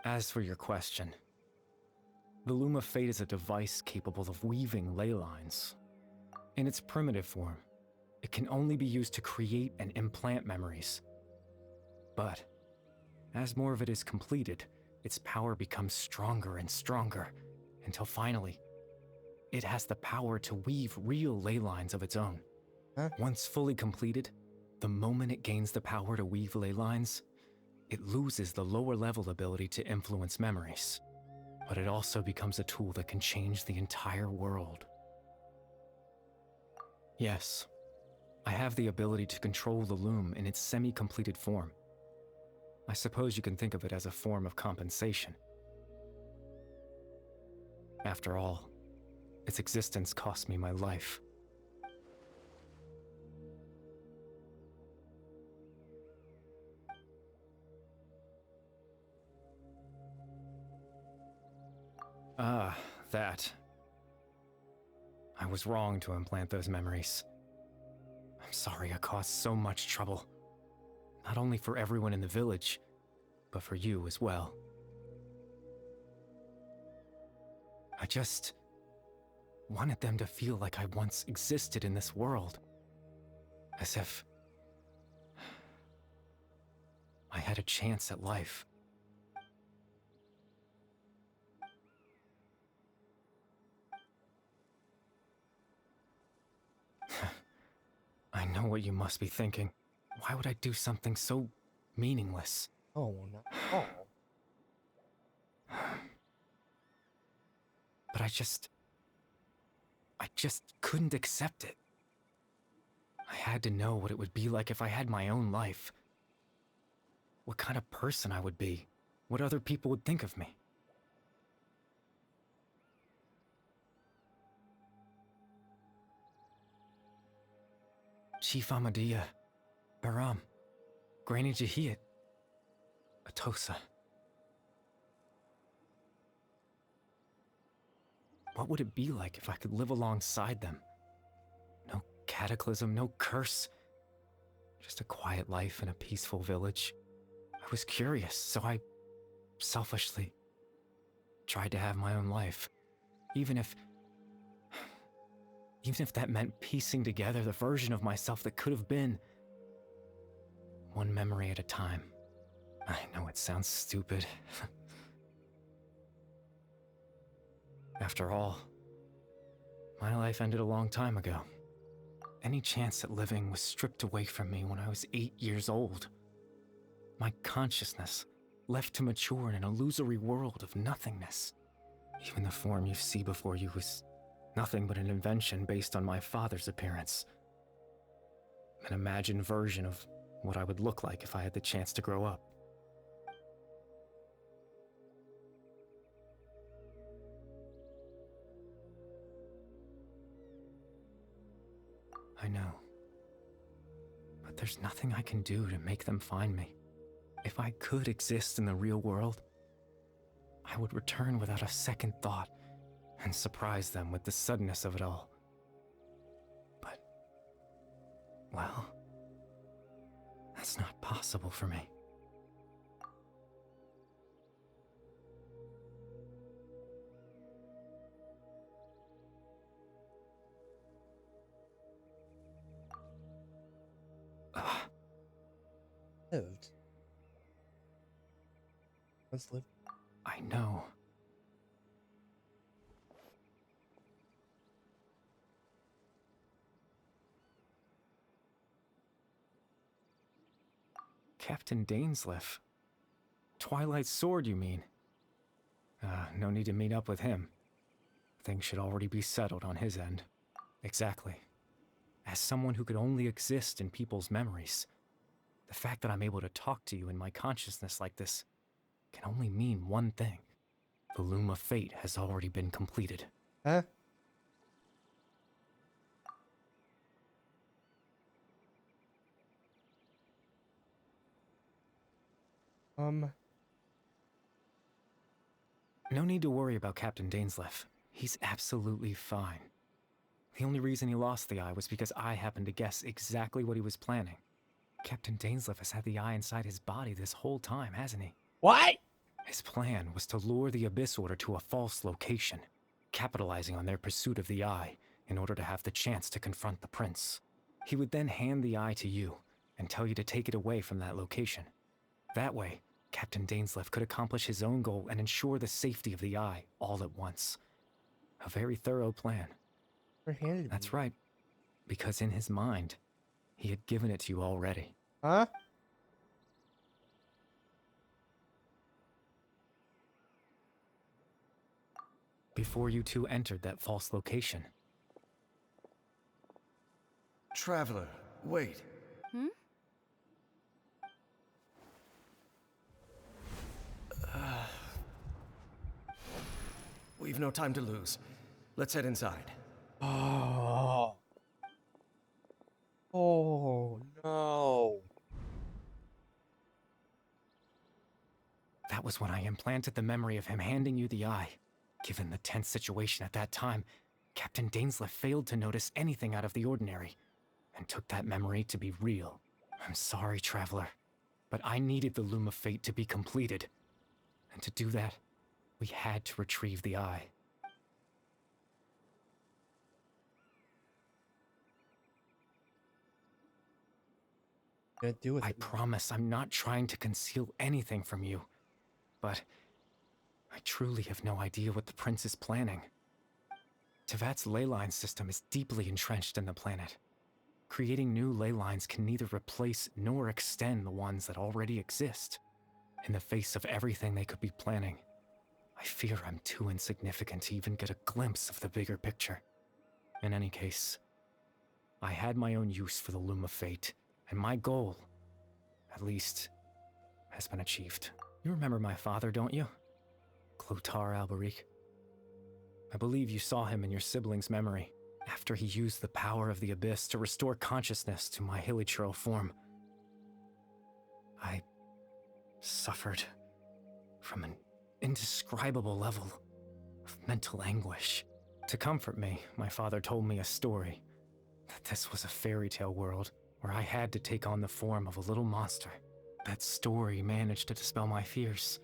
As for your question, the loom of fate is a device capable of weaving ley lines. In its primitive form, it can only be used to create and implant memories. But, as more of it is completed, its power becomes stronger and stronger, until finally, it has the power to weave real ley lines of its own. Huh? Once fully completed, the moment it gains the power to weave ley lines, it loses the lower level ability to influence memories. But it also becomes a tool that can change the entire world. Yes, I have the ability to control the loom in its semi-completed form. I suppose you can think of it as a form of compensation. After all, its existence cost me my life. Ah, that. I was wrong to implant those memories. I'm sorry I caused so much trouble. Not only for everyone in the village, but for you as well. I just wanted them to feel like I once existed in this world. As if I had a chance at life. I know what you must be thinking. Why would I do something so meaningless? Oh, not at all. But I just couldn't accept it. I had to know what it would be like if I had my own life. What kind of person I would be. What other people would think of me. Chief Amadea, Baram, Granny Jahiat, Atosa. What would it be like if I could live alongside them? No cataclysm, no curse. Just a quiet life in a peaceful village. I was curious, so I selfishly tried to have my own life. Even if that meant piecing together the version of myself that could have been. One memory at a time. I know it sounds stupid. After all, my life ended a long time ago. Any chance at living was stripped away from me when I was 8 years old. My consciousness, left to mature in an illusory world of nothingness. Even the form you see before you was nothing but an invention based on my father's appearance. An imagined version of what I would look like if I had the chance to grow up. I know. But there's nothing I can do to make them find me. If I could exist in the real world, I would return without a second thought and surprise them with the suddenness of it all. But, well, that's not possible for me. Lived. Once lived. I know. Captain Dainsleif. Twilight Sword, you mean? No need to meet up with him. Things should already be settled on his end. Exactly. As someone who could only exist in people's memories, the fact that I'm able to talk to you in my consciousness like this can only mean one thing. The Loom of Fate has already been completed. Huh? No need to worry about Captain Dainsleif. He's absolutely fine. The only reason he lost the eye was because I happened to guess exactly what he was planning. Captain Dainsleif has had the eye inside his body this whole time, hasn't he? What? His plan was to lure the Abyss Order to a false location, capitalizing on their pursuit of the eye in order to have the chance to confront the prince. He would then hand the eye to you and tell you to take it away from that location. That way, Captain Dainsleif could accomplish his own goal and ensure the safety of the eye all at once. A very thorough plan. That's right, because in his mind, he had given it to you already. Huh? Before you two entered that false location. Traveler, wait. Hmm? We've no time to lose. Let's head inside. Oh. Oh, no. That was when I implanted the memory of him handing you the eye. Given the tense situation at that time, Captain Dainsleif failed to notice anything out of the ordinary, and took that memory to be real. I'm sorry, Traveler, but I needed the Loom of Fate to be completed. And to do that, we had to retrieve the eye. Gonna do with I it. promise I'm not trying to conceal anything from you, but I truly have no idea what the prince is planning. Tevat's ley line system is deeply entrenched in the planet. Creating new ley lines can neither replace nor extend the ones that already exist. In the face of everything they could be planning, I fear I'm too insignificant to even get a glimpse of the bigger picture. In any case, I had my own use for the Loom of Fate, and my goal, at least, has been achieved. You remember my father, don't you? Clotar Alberic. I believe you saw him in your sibling's memory, after he used the power of the Abyss to restore consciousness to my hilichurl form. I suffered from an indescribable level of mental anguish. To comfort me, my father told me a story, that this was a fairy tale world where I had to take on the form of a little monster. That story managed to dispel my fears,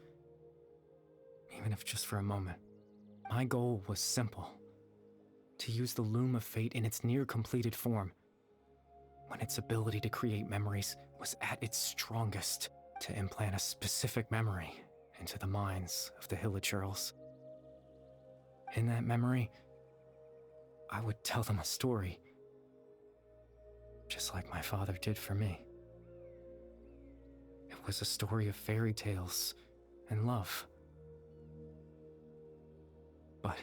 even if just for a moment. My goal was simple: to use the Loom of Fate in its near-completed form, when its ability to create memories was at its strongest, to implant a specific memory into the minds of the hilichurls. In that memory, I would tell them a story, just like my father did for me. It was a story of fairy tales and love. But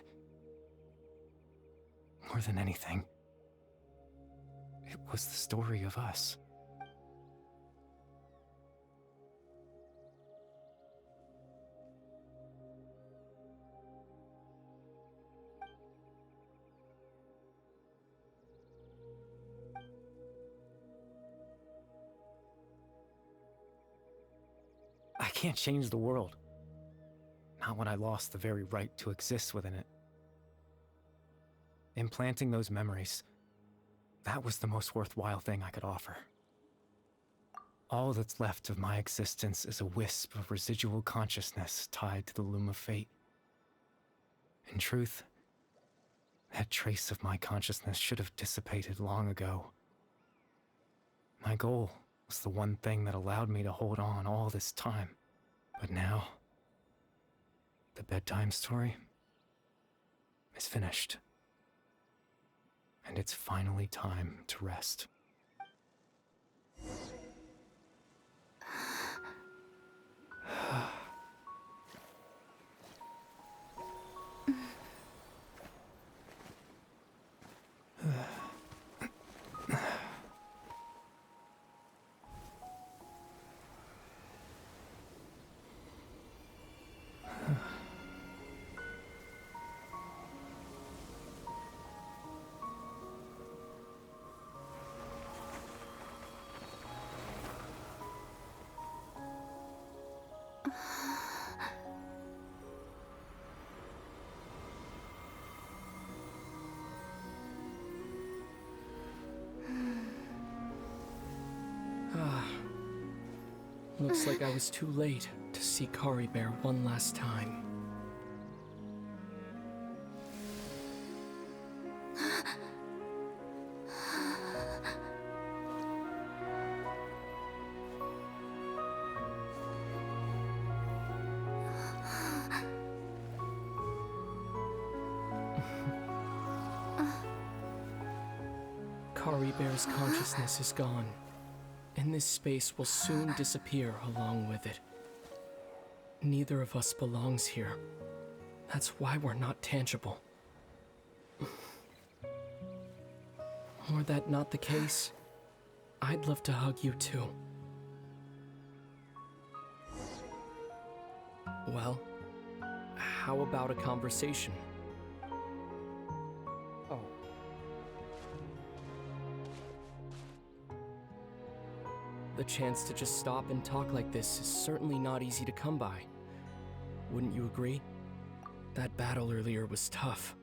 more than anything, it was the story of us. I can't change the world. Not when I lost the very right to exist within it. Implanting those memories, that was the most worthwhile thing I could offer. All that's left of my existence is a wisp of residual consciousness tied to the loom of fate. In truth, that trace of my consciousness should have dissipated long ago. My goal was the one thing that allowed me to hold on all this time. But now, the bedtime story is finished. And it's finally time to rest. Looks like I was too late to see Kari Bear one last time. Kari Bear's consciousness is gone, and this space will soon disappear along with it. Neither of us belongs here. That's why we're not tangible. Were that not the case, I'd love to hug you too. Well, how about a conversation? Oh. The chance to just stop and talk like this is certainly not easy to come by. Wouldn't you agree? That battle earlier was tough.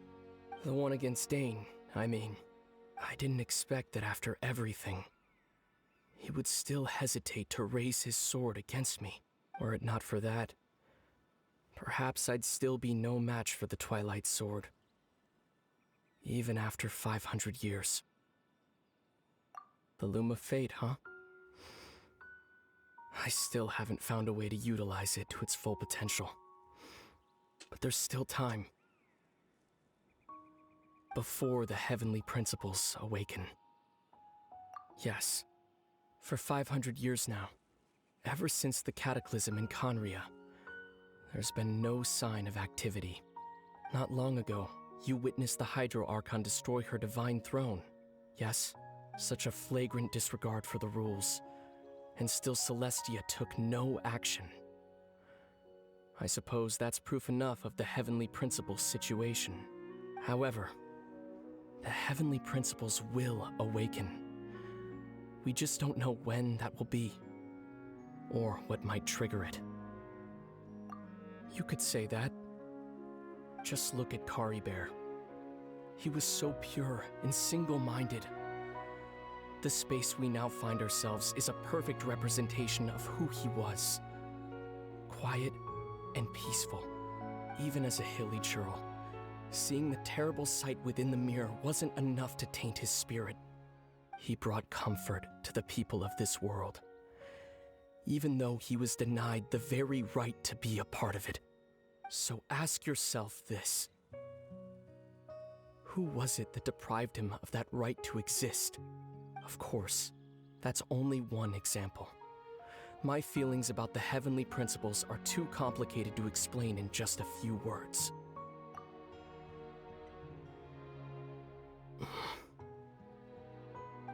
The one against Dane, I mean. I didn't expect that after everything, he would still hesitate to raise his sword against me. Were it not for that, perhaps I'd still be no match for the Twilight Sword. Even after 500 years. The Loom of Fate, huh? I still haven't found a way to utilize it to its full potential. But there's still time. Before the heavenly principles awaken. Yes, for 500 years now, ever since the cataclysm in Conria, there's been no sign of activity. Not long ago, you witnessed the Hydro Archon destroy her divine throne. Yes, such a flagrant disregard for the rules. And still Celestia took no action. I suppose that's proof enough of the Heavenly Principles situation. However, the Heavenly Principles will awaken. We just don't know when that will be, or what might trigger it. You could say that. Just look at Kari Bear. He was so pure and single-minded. The space we now find ourselves is a perfect representation of who he was. Quiet and peaceful, even as a hilly churl. Seeing the terrible sight within the mirror wasn't enough to taint his spirit. He brought comfort to the people of this world, even though he was denied the very right to be a part of it. So ask yourself this. Who was it that deprived him of that right to exist? Of course, that's only one example. My feelings about the heavenly principles are too complicated to explain in just a few words.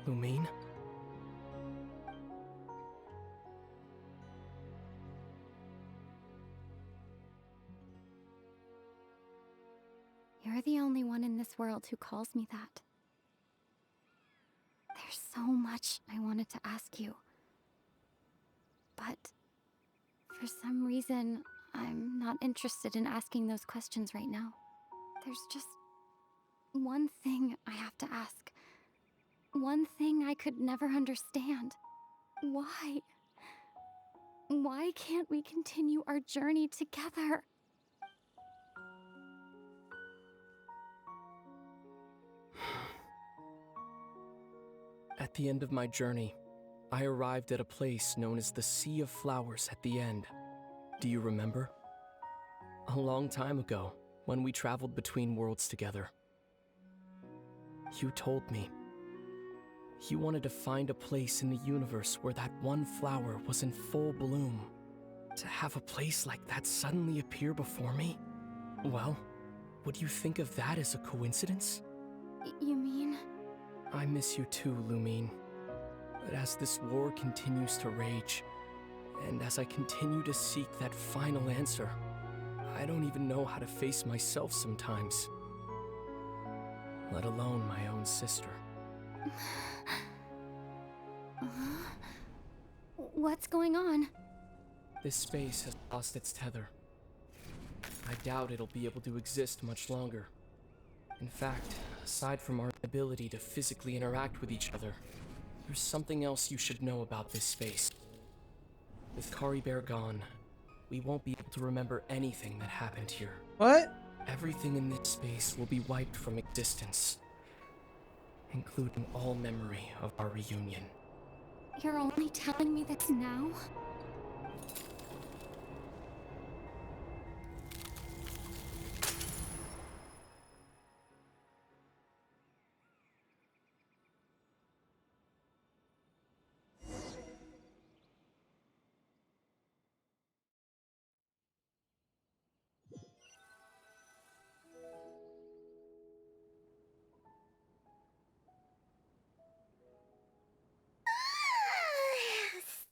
Lumine? You're the only one in this world who calls me that. There's so much I wanted to ask you. But for some reason, I'm not interested in asking those questions right now. There's just one thing I have to ask. One thing I could never understand. Why? Why can't we continue our journey together? At the end of my journey, I arrived at a place known as the Sea of Flowers at the end. Do you remember? A long time ago, when we traveled between worlds together. You told me. You wanted to find a place in the universe where that one flower was in full bloom. To have a place like that suddenly appear before me? Well, would you think of that as a coincidence? You mean? I miss you too, Lumine. But as this war continues to rage, and as I continue to seek that final answer, I don't even know how to face myself sometimes. Let alone my own sister. What's going on? This space has lost its tether. I doubt it'll be able to exist much longer. In fact, aside from our ability to physically interact with each other, there's something else you should know about this space. With Kari Bear gone, we won't be able to remember anything that happened here. What? Everything in this space will be wiped from existence, including all memory of our reunion. You're only telling me this now?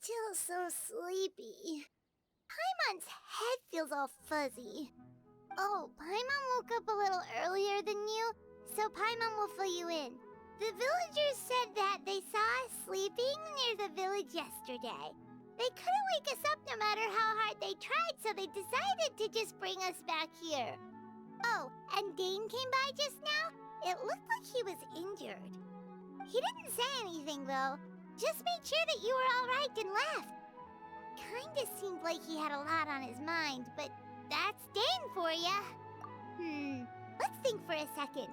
Still so sleepy. Paimon's head feels all fuzzy. Oh, Paimon woke up a little earlier than you, so Paimon will fill you in. The villagers said that they saw us sleeping near the village yesterday. They couldn't wake us up no matter how hard they tried, so they decided to just bring us back here. Oh, and Dane came by just now. It looked like he was injured. He didn't say anything, though. Just made sure that you were all right and left. Kinda seemed like he had a lot on his mind, but that's Dane for ya. Let's think for a second.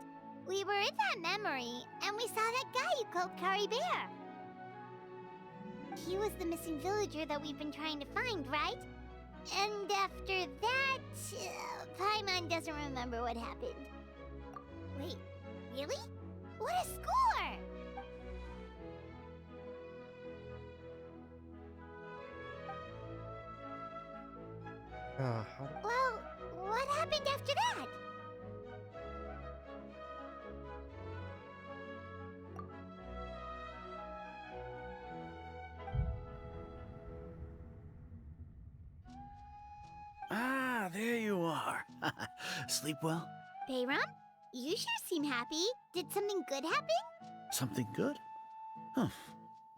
We were in that memory, and we saw that guy you called Kari Bear. He was the missing villager that we've been trying to find, right? And after that, Paimon doesn't remember what happened. Wait, really? What a score! Well, what happened after that? Ah, there you are. Sleep well? Bayram, you sure seem happy. Did something good happen? Something good? Huh.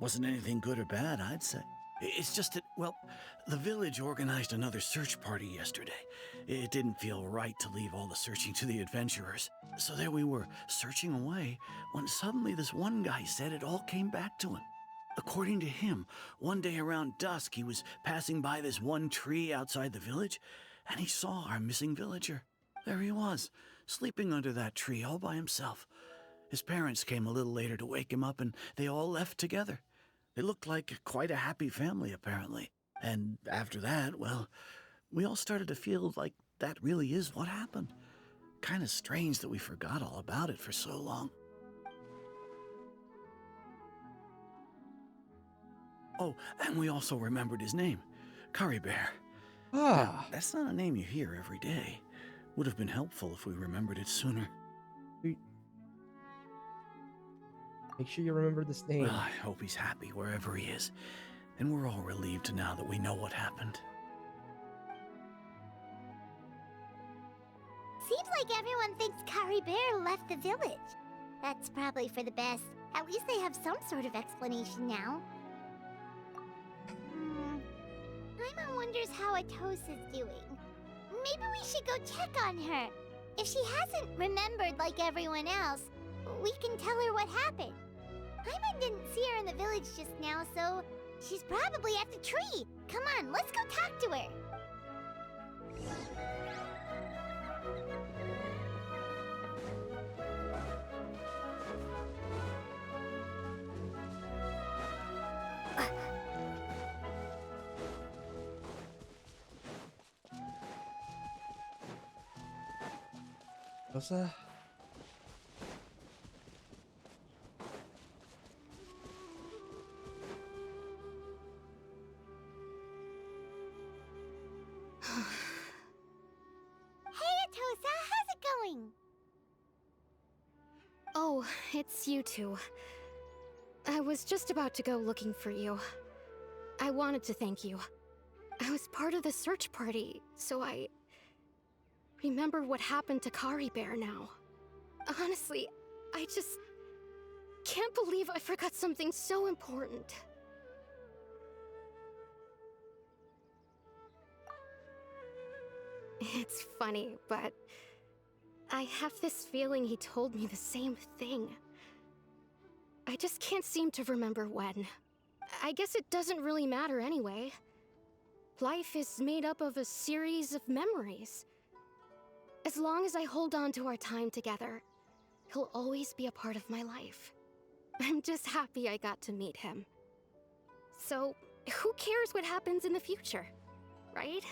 Wasn't anything good or bad, I'd say. It's just that, well, the village organized another search party yesterday. It didn't feel right to leave all the searching to the adventurers. So there we were, searching away, when suddenly this one guy said it all came back to him. According to him, one day around dusk, he was passing by this one tree outside the village, and he saw our missing villager. There he was, sleeping under that tree all by himself. His parents came a little later to wake him up, and they all left together. They looked like quite a happy family, apparently. And after that, well, we all started to feel like that really is what happened. Kind of strange that we forgot all about it for so long. Oh, and we also remembered his name, Curry Bear. Ah, That's not a name you hear every day. Would have been helpful if we remembered it sooner. make sure you remember this name. Well, I hope he's happy wherever he is. And we're all relieved now that we know what happened. Seems like everyone thinks Curry Bear left the village. That's probably for the best. At least they have some sort of explanation now. Paimon wonders how Atosa's doing. Maybe we should go check on her. If she hasn't remembered like everyone else, we can tell her what happened. Paimon didn't see her in the village just now, so she's probably at the tree. Come on, let's go talk to her. Rosa? Hey, Atosa, how's it going? Oh, it's you two. I was just about to go looking for you. I wanted to thank you. I was part of the search party, so I remember what happened to Kari Bear now. Honestly, I just can't believe I forgot something so important. It's funny, but I have this feeling he told me the same thing. I just can't seem to remember when. I guess it doesn't really matter anyway. Life is made up of a series of memories. As long as I hold on to our time together, he'll always be a part of my life. I'm just happy I got to meet him. So, who cares what happens in the future, right?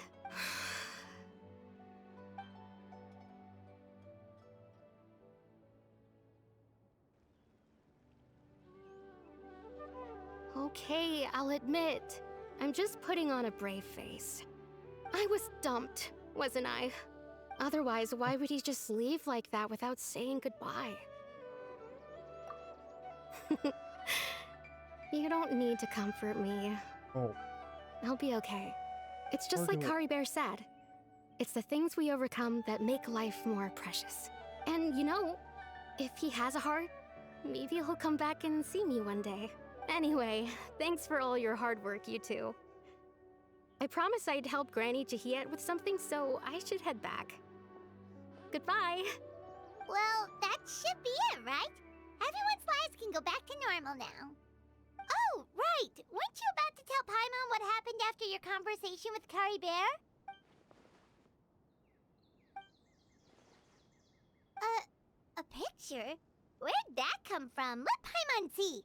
Okay, I'll admit, I'm just putting on a brave face. I was dumped, wasn't I? Otherwise, why would he just leave like that without saying goodbye? You don't need to comfort me. Oh, I'll be okay. It's just We're like doing- Kari Bear said. It's the things we overcome that make life more precious. And you know, if he has a heart, maybe he'll come back and see me one day. Anyway, thanks for all your hard work, you two. I promised I'd help Granny Jahiet with something, so I should head back. Goodbye! Well, that should be it, right? Everyone's lives can go back to normal now. Oh, right! Weren't you about to tell Paimon what happened after your conversation with Curry Bear? A picture? Where'd that come from? Let Paimon see!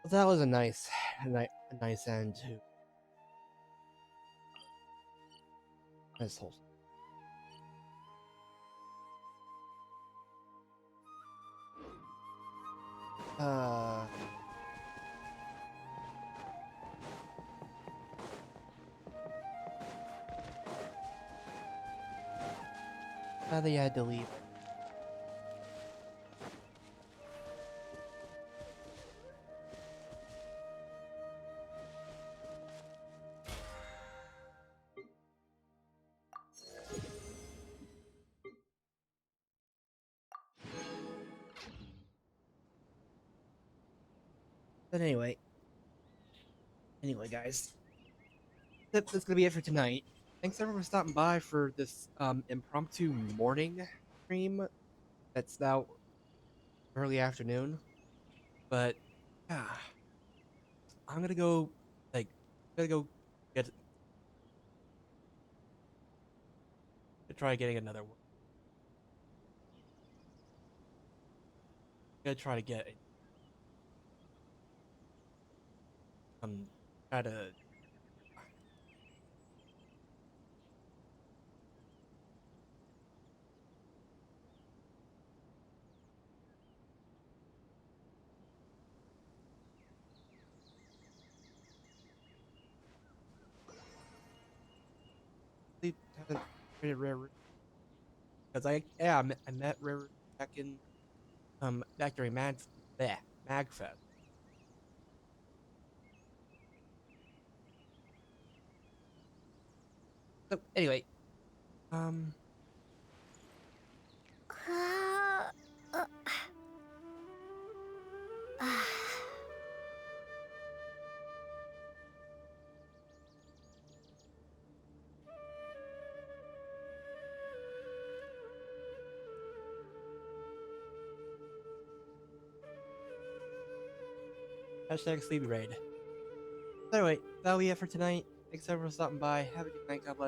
Well, that was a nice end to this whole. They had to leave. But anyway, guys, that's gonna be it for tonight. Thanks everyone for stopping by for this impromptu morning stream. That's now early afternoon, but yeah, I'm gonna go like get try getting another one. Gonna try to get try to haven't traded rare because I met rare back in back during Magfest. So anyway, um hashtag sleepy raid. Anyway, that'll be it for tonight. Thanks everyone for stopping by. Have a good night. God bless.